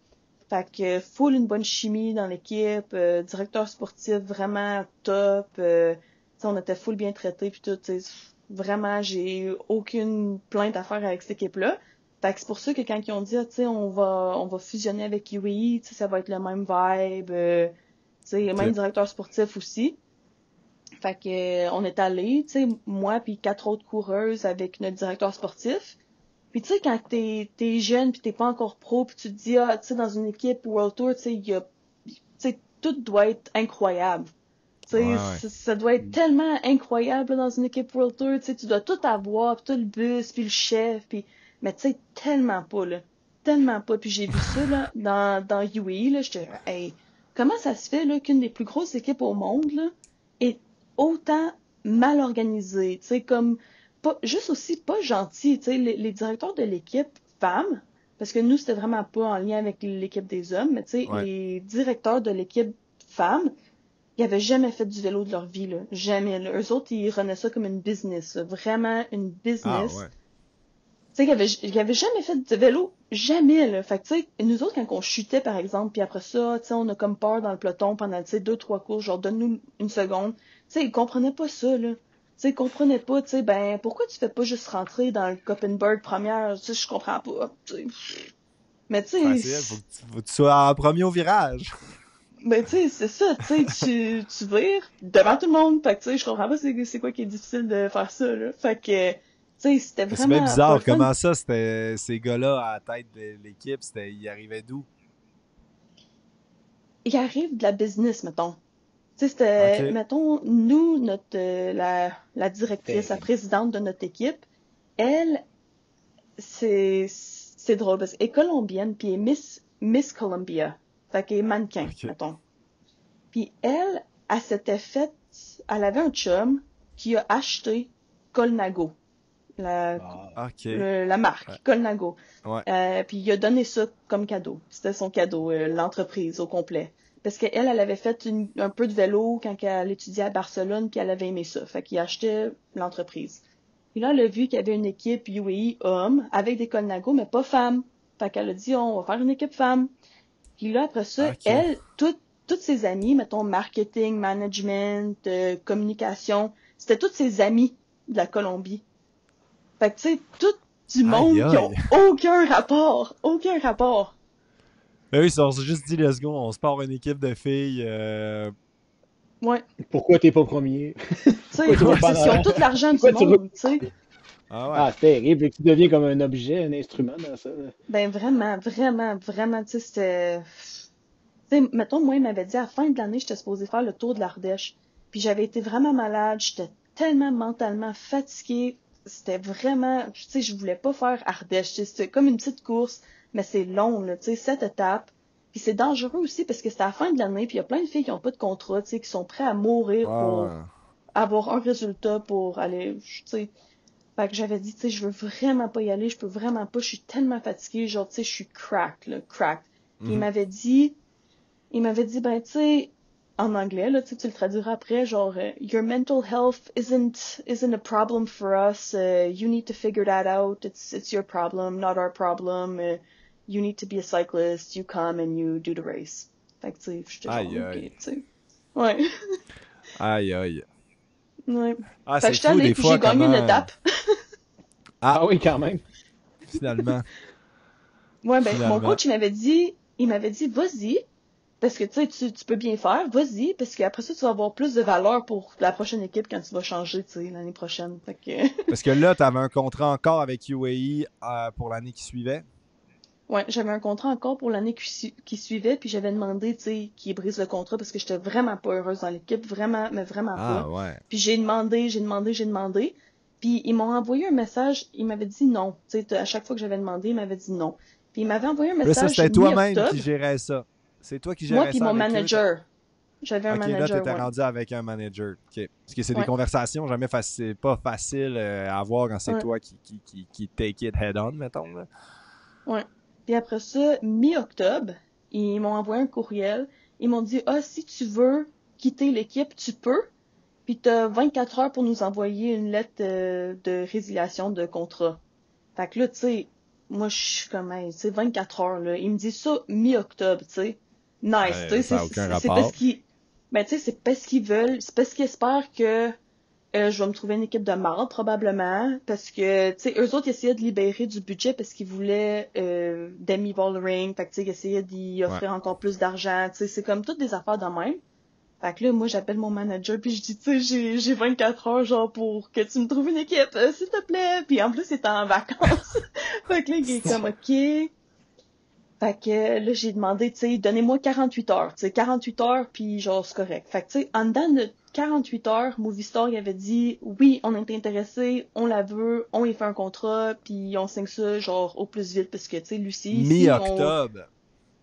Speaker 4: Fait que full une bonne chimie dans l'équipe, directeur sportif vraiment top, tu sais, on était full bien traités puis tout, tu sais, vraiment j'ai aucune plainte à faire avec cette équipe-là. Fait que c'est pour ça que quand ils ont dit ah, tu sais on va fusionner avec UAE, tu sais ça va être le même vibe, tu sais même
Speaker 2: Ok.
Speaker 4: directeur sportif aussi. Fait que on est allé, tu sais moi puis 4 autres coureuses avec notre directeur sportif. Puis tu sais, quand t'es jeune puis t'es pas encore pro, puis tu te dis, ah, tu sais, dans une équipe World Tour, tu sais, tu sais, tout doit être incroyable. Tu
Speaker 2: Ouais,
Speaker 4: sais,
Speaker 2: ouais.
Speaker 4: ça doit être tellement incroyable là, dans une équipe World Tour, tu sais, tu dois tout avoir, puis tout le bus, puis le chef, puis... Mais tu sais, tellement pas, là. Tellement pas. Puis j'ai vu ça, là, dans UAE, là, j'étais, hey, comment ça se fait, là, qu'une des plus grosses équipes au monde, là, est autant mal organisée, tu sais, comme pas, juste aussi pas gentil, tu sais, les directeurs de l'équipe femmes, parce que nous, c'était vraiment pas en lien avec l'équipe des hommes, mais tu sais,
Speaker 2: Ouais.
Speaker 4: les directeurs de l'équipe femmes, ils avaient jamais fait du vélo de leur vie, là. Jamais, là. Eux autres, ils prenaient ça comme une business, là. Vraiment une
Speaker 2: Ah
Speaker 4: business.
Speaker 2: ouais.
Speaker 4: Tu sais, ils avaient jamais fait de vélo. Jamais, là. Fait que, tu sais, nous autres, quand on chutait, par exemple, puis après ça, tu sais, on a comme peur dans le peloton pendant, tu sais, 2, 3 courses, genre, donne-nous une seconde. Tu sais, ils comprenaient pas ça, là. Tu sais, ils comprenaient pas, tu sais, ben, pourquoi tu fais pas juste rentrer dans le Koppenberg première? Tu sais, je comprends pas, tu sais. Mais, tu
Speaker 2: Facile,
Speaker 4: sais,
Speaker 2: faut que tu sois en premier au virage.
Speaker 4: ben, tu sais, c'est ça, tu sais, tu vires devant tout le monde. Fait que, tu sais, je comprends pas c'est quoi qui est difficile de faire ça, là. Fait que, tu sais, c'était
Speaker 2: C'est bien
Speaker 4: vraiment pas le
Speaker 2: bizarre.
Speaker 4: fun.
Speaker 2: Comment ça, c'était ces gars-là à la tête de l'équipe, ils arrivaient d'où?
Speaker 4: Il arrive de la business, mettons. Tu sais,
Speaker 2: Ok.
Speaker 4: mettons, nous, la directrice, la
Speaker 3: Terrible.
Speaker 4: présidente de notre équipe, elle, c'est drôle parce qu'elle est colombienne, puis elle est Miss Columbia. Fait qu'elle est mannequin,
Speaker 2: Ok.
Speaker 4: mettons. Puis elle s'était faite, elle avait un chum qui a acheté Colnago, la,
Speaker 2: OK.
Speaker 4: la marque
Speaker 2: Ouais.
Speaker 4: Colnago.
Speaker 2: Ouais.
Speaker 4: Puis il a donné ça comme cadeau. C'était son cadeau, l'entreprise au complet. Parce qu'elle, elle avait fait un peu de vélo quand elle étudiait à Barcelone, puis elle avait aimé ça. Fait qu'il achetait l'entreprise. Puis là, elle a vu qu'il y avait une équipe UAE homme avec des Colnago, mais pas femmes. Fait qu'elle a dit, on va faire une équipe femme. Puis là, après ça,
Speaker 2: OK.
Speaker 4: elle, toutes ses amies, mettons marketing, management, communication, c'était toutes ses amies de la Colombie. Fait que tu sais, tout du monde
Speaker 2: Aïe,
Speaker 4: qui ont
Speaker 2: aïe.
Speaker 4: aucun rapport. Aucun rapport.
Speaker 2: Ben oui, ils se sont juste dit, let's go, on se part une équipe de filles.
Speaker 4: Ouais.
Speaker 3: Pourquoi t'es pas premier?
Speaker 4: Tu
Speaker 3: Pourquoi
Speaker 4: sais,
Speaker 3: tu vas
Speaker 4: c'est
Speaker 3: pas en
Speaker 4: qu'ils ont
Speaker 3: avant?
Speaker 4: tout l'argent du
Speaker 3: Pourquoi tu
Speaker 4: monde, tu sais.
Speaker 2: Ah ouais.
Speaker 3: Ah, c'est terrible. Tu deviens comme un objet, un instrument dans ça. Là.
Speaker 4: Ben vraiment, vraiment, vraiment, tu sais, c'était... Tu sais, mettons, moi, il m'avait dit à la fin de l'année, j'étais supposée faire le tour de l'Ardèche. Puis j'avais été vraiment malade, j'étais tellement mentalement fatiguée. C'était vraiment, tu sais, je voulais pas faire Ardèche. Tu sais, c'était comme une petite course, mais c'est long, là, tu sais, 7 étapes. Puis c'est dangereux aussi parce que c'est à la fin de l'année, puis il y a plein de filles qui ont pas de contrat, tu sais, qui sont prêts à mourir pour
Speaker 2: Ouais.
Speaker 4: avoir un résultat pour aller, tu sais. Fait que j'avais dit, tu sais, je veux vraiment pas y aller, je peux vraiment pas, je suis tellement fatiguée, genre, tu sais, je suis cracked, là, cracked. Puis
Speaker 2: Mhm.
Speaker 4: il m'avait dit, ben, tu sais, en anglais, là, tu sais, tu le traduiras après, genre, your mental health isn't a problem for us. You need to figure that out. It's your problem, not our problem. You need to be a cyclist. You come and you do the race. Fait que, tu sais, j'étais genre,
Speaker 2: Aïe,
Speaker 4: ok,
Speaker 2: aïe.
Speaker 4: tu sais. Ouais.
Speaker 2: Aïe, aïe.
Speaker 4: Ouais.
Speaker 2: Ah,
Speaker 4: Fait que
Speaker 2: c'est
Speaker 4: j'étais
Speaker 2: fou
Speaker 4: allée,
Speaker 2: des
Speaker 4: puis j'ai
Speaker 2: fois
Speaker 4: gagné une
Speaker 2: comment.
Speaker 4: étape.
Speaker 2: Ah,
Speaker 3: Ah oui, quand même.
Speaker 2: finalement.
Speaker 4: Ouais, ben, mon
Speaker 2: Finalement.
Speaker 4: coach, il m'avait dit, vas-y, parce que, tu sais, tu peux bien faire, vas-y, parce qu'après ça, tu vas avoir plus de valeur pour la prochaine équipe quand tu vas changer, tu sais, l'année prochaine. Fait que,
Speaker 2: Parce que là, tu avais un contrat encore avec UAE pour l'année qui suivait.
Speaker 4: ouais, j'avais un contrat encore pour l'année qui suivait, puis j'avais demandé, tu sais, qu'ils brisent le contrat parce que j'étais vraiment pas heureuse dans l'équipe, vraiment, mais vraiment
Speaker 2: Ah
Speaker 4: pas.
Speaker 2: ouais.
Speaker 4: Puis j'ai demandé, puis ils m'ont envoyé un message, ils m'avaient dit non, tu sais, à chaque fois que j'avais demandé, ils m'avaient dit non. Puis ils m'avaient envoyé un
Speaker 2: Là, ça,
Speaker 4: message
Speaker 2: c'était toi-même qui
Speaker 4: mi-octobre,
Speaker 2: gérais ça. C'est toi qui
Speaker 4: moi
Speaker 2: gérais
Speaker 4: puis
Speaker 2: ça
Speaker 4: mon
Speaker 2: avec eux.
Speaker 4: manager. J'avais un
Speaker 2: Ok, là, tu
Speaker 4: manager,
Speaker 2: étais
Speaker 4: ouais.
Speaker 2: rendu avec un manager. Ok. Parce que c'est des
Speaker 4: Ouais,
Speaker 2: conversations jamais faciles, pas faciles à avoir quand c'est
Speaker 4: ouais,
Speaker 2: toi qui take it head on, mettons. Là.
Speaker 4: ouais. Puis après ça, mi-octobre, ils m'ont envoyé un courriel. Ils m'ont dit, ah, si tu veux quitter l'équipe, tu peux. Puis t'as 24 heures pour nous envoyer une lettre de résiliation de contrat. Fait que là, tu sais, moi, je suis comme, hey, tu sais, 24 heures, là. Ils me disent ça mi-octobre, tu sais. Nice, tu sais,
Speaker 2: Ça n'a aucun
Speaker 4: c'est parce
Speaker 2: rapport.
Speaker 4: qu'ils, ben, tu sais, c'est parce qu'ils veulent, c'est parce qu'ils espèrent que je vais me trouver une équipe de marde, probablement, parce que, tu sais, eux autres, ils essayaient de libérer du budget parce qu'ils voulaient Demi Vollering, fait que, tu sais, ils essayaient d'y
Speaker 2: Ouais.
Speaker 4: offrir encore plus d'argent, tu sais, c'est comme toutes des affaires de même. Fait que là, moi, j'appelle mon manager, puis je dis, tu sais, j'ai 24 heures, genre, pour que tu me trouves une équipe, s'il te plaît. Puis en plus, c'était en vacances. Fait que là, il est comme, OK. Fait que là, j'ai demandé, tu sais, donnez-moi 48 heures. Tu sais, 48 heures, puis genre, c'est correct. Fait que, tu sais, en dedans de 48 heures, Movistar, il avait dit, oui, on est intéressé, on la veut, on y fait un contrat, puis on signe ça, genre, au plus vite, parce que, tu sais, Lucie, ici,
Speaker 2: Mi-octobre.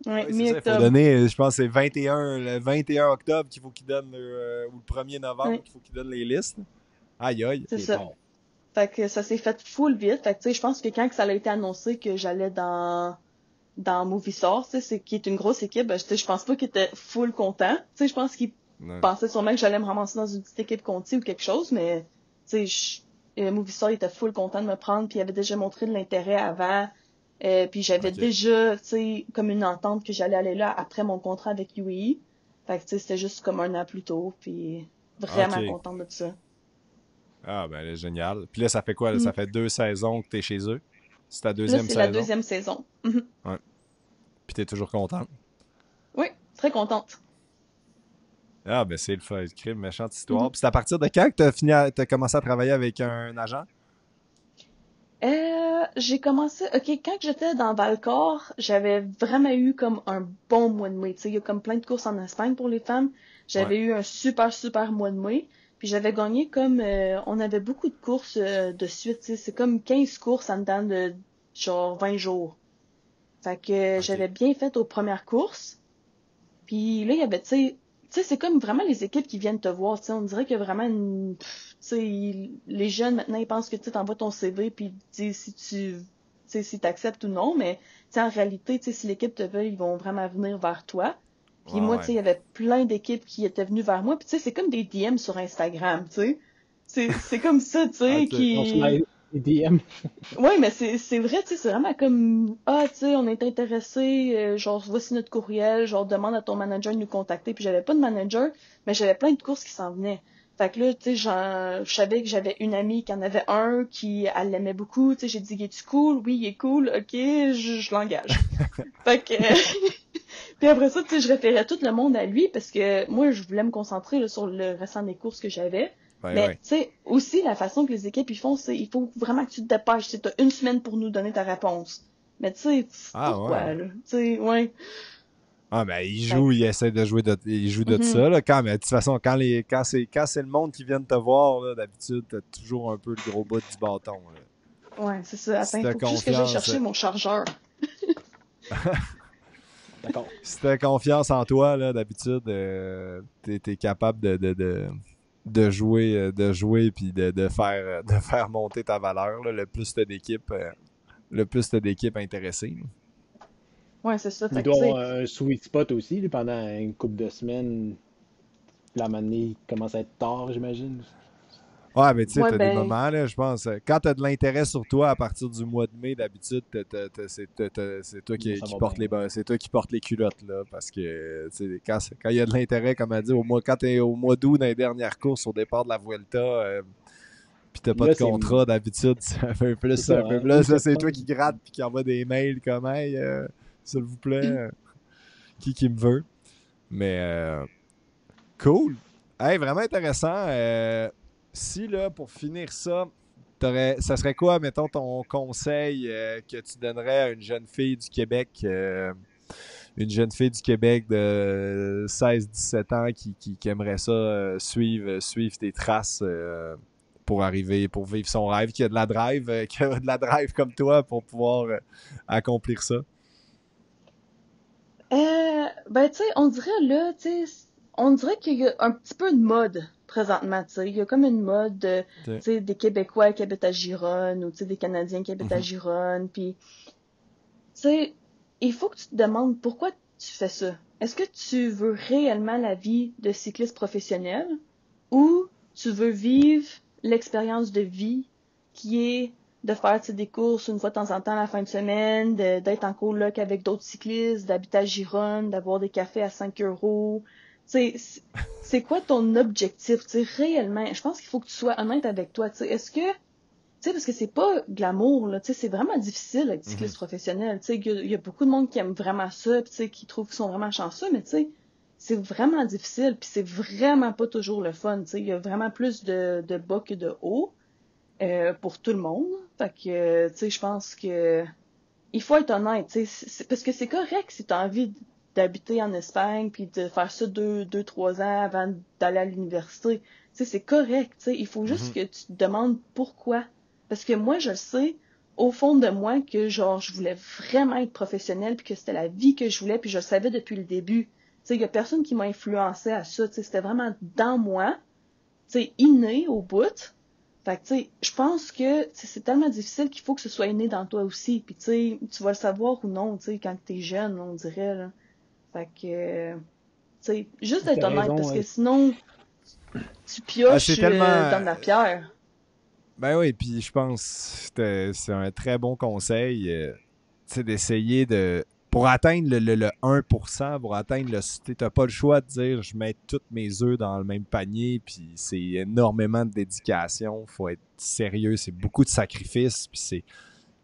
Speaker 4: ouais,
Speaker 2: Oui, c'est ça. Il faut
Speaker 4: mi-octobre.
Speaker 2: donner, je pense que c'est 21, le 21 octobre qu'il faut qu'il donne, ou le 1er novembre
Speaker 4: Ouais,
Speaker 2: qu'il faut qu'il donne les listes. Aïe, aïe.
Speaker 4: c'est
Speaker 3: C'est
Speaker 4: ça.
Speaker 3: bon.
Speaker 4: Fait que ça s'est fait full vite. Fait que, tu sais, je pense que quand que ça a été annoncé que j'allais dans Movistar, tu sais, qui est une grosse équipe, ben, je pense pas qu'il était full content. Tu sais, je pense qu'il
Speaker 2: Ouais.
Speaker 4: pensait sûrement que j'allais me ramasser dans une petite équipe Conti ou quelque chose, mais, tu sais, Movistar, il était full content de me prendre, puis il avait déjà montré de l'intérêt avant. Puis j'avais
Speaker 2: OK.
Speaker 4: déjà, tu sais, comme une entente que j'allais aller là après mon contrat avec UAE. Fait que, tu sais, c'était juste comme un an plus tôt, puis vraiment
Speaker 2: OK.
Speaker 4: contente de ça.
Speaker 2: Ah, ben, là, génial. Puis là, ça fait quoi? Là?
Speaker 4: Mm.
Speaker 2: Ça fait 2 saisons que t'es chez eux. C'est ta
Speaker 4: Là,
Speaker 2: deuxième
Speaker 4: c'est la
Speaker 2: saison.
Speaker 4: deuxième saison. Mhm.
Speaker 2: Ouais. Puis t'es toujours contente.
Speaker 4: Oui, très contente.
Speaker 2: Ah, ben, c'est le fun. Crime, méchante histoire.
Speaker 4: Mhm.
Speaker 2: Puis c'est à partir de quand que t'as commencé à travailler avec un agent?
Speaker 4: J'ai commencé, ok, quand j'étais dans Valcor, j'avais vraiment eu comme un bon mois de mai. Tu sais, il y a comme plein de courses en Espagne pour les femmes.
Speaker 2: Ouais.
Speaker 4: J'avais eu un super, super mois de mai. Puis j'avais gagné comme, on avait beaucoup de courses de suite. Tu sais, c'est comme 15 courses en dedans de genre 20 jours. Fait que
Speaker 2: OK.
Speaker 4: j'avais bien fait aux premières courses. Puis là, il y avait, tu sais, sais, c'est comme vraiment les équipes qui viennent te voir, tu sais, on dirait qu'il y a vraiment tu sais, les jeunes maintenant, ils pensent que tu t'envoies ton CV puis ils disent tu sais, si t'acceptes ou non, mais, tu sais, en réalité, tu sais, si l'équipe te veut, ils vont vraiment venir vers toi. Puis
Speaker 2: Ouais,
Speaker 4: moi, tu
Speaker 2: ouais.
Speaker 4: sais, il y avait plein d'équipes qui étaient venues vers moi, puis tu sais, c'est comme des DM sur Instagram, tu sais. C'est comme ça, tu
Speaker 2: Ah,
Speaker 4: sais,
Speaker 3: On se
Speaker 4: qui...
Speaker 3: met les DM.
Speaker 4: Ouais, mais c'est vrai, tu sais, c'est vraiment comme ah, tu sais, on est intéressé, genre voici notre courriel, genre demande à ton manager de nous contacter. Puis j'avais pas de manager, mais j'avais plein de courses qui s'en venaient. Fait que là, tu sais, je savais que j'avais une amie qui en avait un, qui elle l'aimait beaucoup. Tu sais, j'ai dit, il est-tu cool? Oui, il est cool. Ok, je l'engage. Fait que puis après ça, tu sais, je référais tout le monde à lui parce que moi, je voulais me concentrer là, sur le restant des courses que j'avais.
Speaker 2: Ouais,
Speaker 4: Mais
Speaker 2: ouais.
Speaker 4: tu sais, aussi la façon que les équipes ils font, c'est il faut vraiment que tu te dépêches. Tu as une semaine pour nous donner ta réponse. Mais tu sais,
Speaker 2: Ah, ouais.
Speaker 4: pourquoi là? Tu sais, ouais.
Speaker 2: Ah, ben, il
Speaker 4: Fait
Speaker 2: joue, il essaie de jouer il joue
Speaker 4: que,
Speaker 2: de ça, là. Mais de toute façon, quand c'est le monde qui vient te voir, là, d'habitude, t'as toujours un peu le gros bout du bâton, là.
Speaker 4: ouais, c'est ça.
Speaker 2: Si
Speaker 4: Attends, il
Speaker 2: t'as
Speaker 4: faut juste que j'aille
Speaker 2: confiance,
Speaker 4: chercher mon chargeur.
Speaker 3: D'accord.
Speaker 2: si t'as confiance en toi, là, d'habitude, t'es capable de jouer puis de faire monter ta valeur, là, le plus t'as d'équipes intéressées.
Speaker 4: Ouais, c'est ça.
Speaker 3: Il
Speaker 4: Fait que
Speaker 3: doit
Speaker 4: tu
Speaker 3: y
Speaker 4: sais,
Speaker 3: avoir un sweet spot aussi là, pendant une couple de semaines. La manée il commence à être tard, j'imagine.
Speaker 2: Ouais, mais tu sais,
Speaker 4: ouais,
Speaker 2: t'as des
Speaker 4: ben,
Speaker 2: moments, là, je pense. Quand t'as de l'intérêt sur toi à partir du mois de mai, d'habitude, c'est toi
Speaker 3: Là, ça
Speaker 2: qui
Speaker 3: va
Speaker 2: porte
Speaker 3: bien.
Speaker 2: c'est toi qui porte les culottes, là. Parce que, tu sais, quand il y a de l'intérêt, comme elle dit, quand t'es au mois d'août dans les dernières courses au départ de la Vuelta, pis t'as pas de
Speaker 3: Là, c'est
Speaker 2: contrat, d'habitude,
Speaker 3: c'est
Speaker 2: c'est
Speaker 3: ça,
Speaker 2: un peu
Speaker 3: hein?
Speaker 2: plus. Là, c'est toi qui
Speaker 3: Août-septembre.
Speaker 2: gratte puis qui envoie des mails comme, hey, s'il vous plaît, qui me veut. Mais, cool. Hey, vraiment intéressant. Si, là, pour finir ça, ça serait quoi, mettons, ton conseil que tu donnerais à une jeune fille du Québec de 16-17 ans qui aimerait ça suivre tes traces pour arriver, pour vivre son rêve, qui a de la drive, qui a de la drive comme toi pour pouvoir accomplir ça?
Speaker 4: ben, tu sais, on dirait là, tu sais, on dirait qu'il y a un petit peu de mode présentement, tu sais. Il y a comme une mode, tu
Speaker 2: Ok.
Speaker 4: sais, des Québécois qui habitent à Gironne ou, tu sais, des Canadiens qui habitent à
Speaker 2: Mhm.
Speaker 4: Gironne. Puis, tu sais, il faut que tu te demandes pourquoi tu fais ça. Est-ce que tu veux réellement la vie de cycliste professionnel ou tu veux vivre l'expérience de vie qui est de faire tu sais, des courses une fois de temps en temps la fin de semaine, d'être en coloc avec d'autres cyclistes, d'habiter à Gironne, d'avoir des cafés à 5 euros. Tu sais, c'est quoi ton objectif, tu sais, réellement? Je pense qu'il faut que tu sois honnête avec toi, tu sais. Est-ce que tu sais, parce que c'est pas glamour, là, tu sais, c'est vraiment difficile d'être
Speaker 2: Mhm.
Speaker 4: cycliste professionnel. Tu sais, il y a beaucoup de monde qui aime vraiment ça, puis tu sais, qui trouve qu'ils sont vraiment chanceux, mais tu sais, c'est vraiment difficile, puis c'est vraiment pas toujours le fun, tu sais. Il y a vraiment plus de bas que de haut pour tout le monde. Fait que, tu sais, je pense que il faut être honnête, tu sais, parce que c'est correct si t'as envie d'habiter en Espagne puis de faire ça 3 ans avant d'aller à l'université. Tu sais, c'est correct, tu sais. Il faut juste
Speaker 2: Mhm.
Speaker 4: que tu te demandes pourquoi. Parce que moi, je le sais, au fond de moi, que genre, je voulais vraiment être professionnelle puis que c'était la vie que je voulais puis je le savais depuis le début. Tu sais, il y a personne qui m'a influencé à ça, tu sais. C'était vraiment dans moi, tu sais, inné au bout. Fait que, tu sais, je pense que c'est tellement difficile qu'il faut que ce soit inné dans toi aussi. Puis, tu sais, tu vas le savoir ou non, tu sais, quand t'es jeune, on dirait, là. Fait que, tu sais, juste être
Speaker 3: T'as
Speaker 4: honnête,
Speaker 3: raison.
Speaker 4: parce que sinon, tu
Speaker 2: Ah, c'est
Speaker 4: pioches
Speaker 2: tellement.
Speaker 4: dans de la pierre.
Speaker 2: Ben oui, puis je pense que c'est un très bon conseil, tu sais, d'essayer de... Pour atteindre le 1%, pour atteindre le... Tu n'as pas le choix de dire je mets tous mes œufs dans le même panier, puis c'est énormément de dédication, faut être sérieux, c'est beaucoup de sacrifices, puis c'est...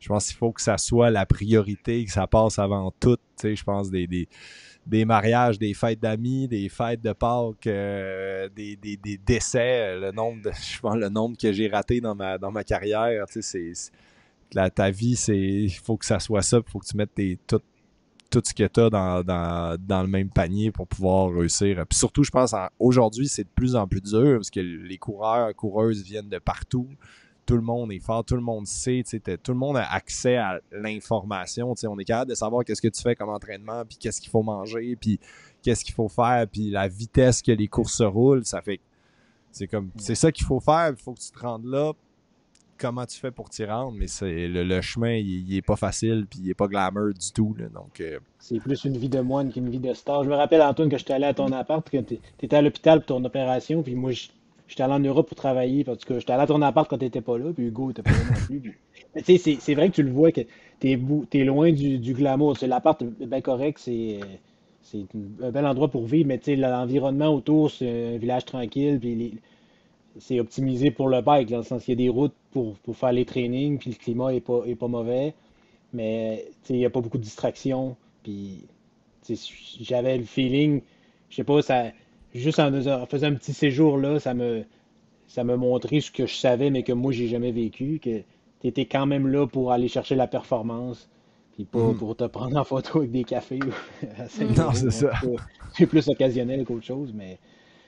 Speaker 2: Je pense qu'il faut que ça soit la priorité, que ça passe avant tout, tu sais, je pense des mariages, des fêtes d'amis, des fêtes de Pâques, des décès, je pense le nombre que j'ai raté dans ma carrière, tu sais, ta vie, il faut que ça soit ça, il faut que tu mettes tout ce que tu as dans le même panier pour pouvoir réussir. Puis surtout, je pense, aujourd'hui, c'est de plus en plus dur parce que les coureurs, coureuses viennent de partout. Tout le monde est fort, tout le monde sait, tout le monde a accès à l'information. On est capable de savoir qu'est-ce que tu fais comme entraînement, puis qu'est-ce qu'il faut manger, puis qu'est-ce qu'il faut faire, puis la vitesse que les courses se roulent, ça fait c'est ça qu'il faut faire, il faut que tu te rendes là. Comment tu fais pour t'y rendre, mais le chemin, il est pas facile, puis il est pas glamour du tout, là, donc...
Speaker 3: C'est plus une vie de moine qu'une vie de star. Je me rappelle, Antoine, que j'étais allé à ton appart, que t'étais à l'hôpital pour ton opération, puis moi, j'étais allé en Europe pour travailler, parce que j'étais allé à ton appart quand t'étais pas là, puis Hugo était pas là non plus. Mais tu sais, c'est vrai que tu le vois, que t'es loin du glamour. Tu sais, l'appart est bien correct, c'est un bel endroit pour vivre, mais tu sais, l'environnement autour, c'est un village tranquille, puis c'est optimisé pour le bike, dans le sens qu'il y a des routes pour faire les trainings, puis le climat est pas mauvais, mais tu sais, il n'y a pas beaucoup de distractions. Puis tu sais, j'avais le feeling, je sais pas, juste en faisant un petit séjour là, ça me montrait ce que je savais, mais que moi j'ai jamais vécu, que tu étais quand même là pour aller chercher la performance, puis pas
Speaker 2: Mhm.
Speaker 3: pour te prendre en photo avec des cafés à 5
Speaker 2: Non,
Speaker 3: euros.
Speaker 2: c'est
Speaker 3: En
Speaker 2: ça.
Speaker 3: tout cas, c'est plus occasionnel qu'autre chose, mais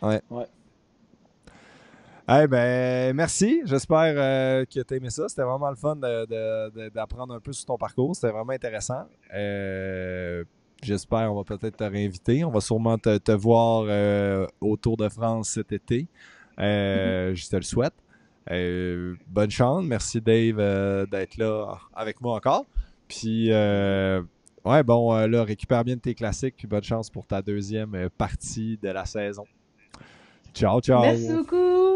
Speaker 2: Ouais.
Speaker 3: ouais.
Speaker 2: Eh ben, merci. J'espère que tu aimé ça. C'était vraiment le fun d'apprendre un peu sur ton parcours. C'était vraiment intéressant. J'espère on va peut-être te réinviter. On va sûrement te voir au Tour de France cet été. Je te le souhaite. Bonne chance. Merci Dave d'être là avec moi encore. Puis, ouais, bon, là, récupère bien de tes classiques. Puis bonne chance pour ta deuxième partie de la saison. Ciao,
Speaker 4: Merci
Speaker 2: ciao.
Speaker 4: beaucoup!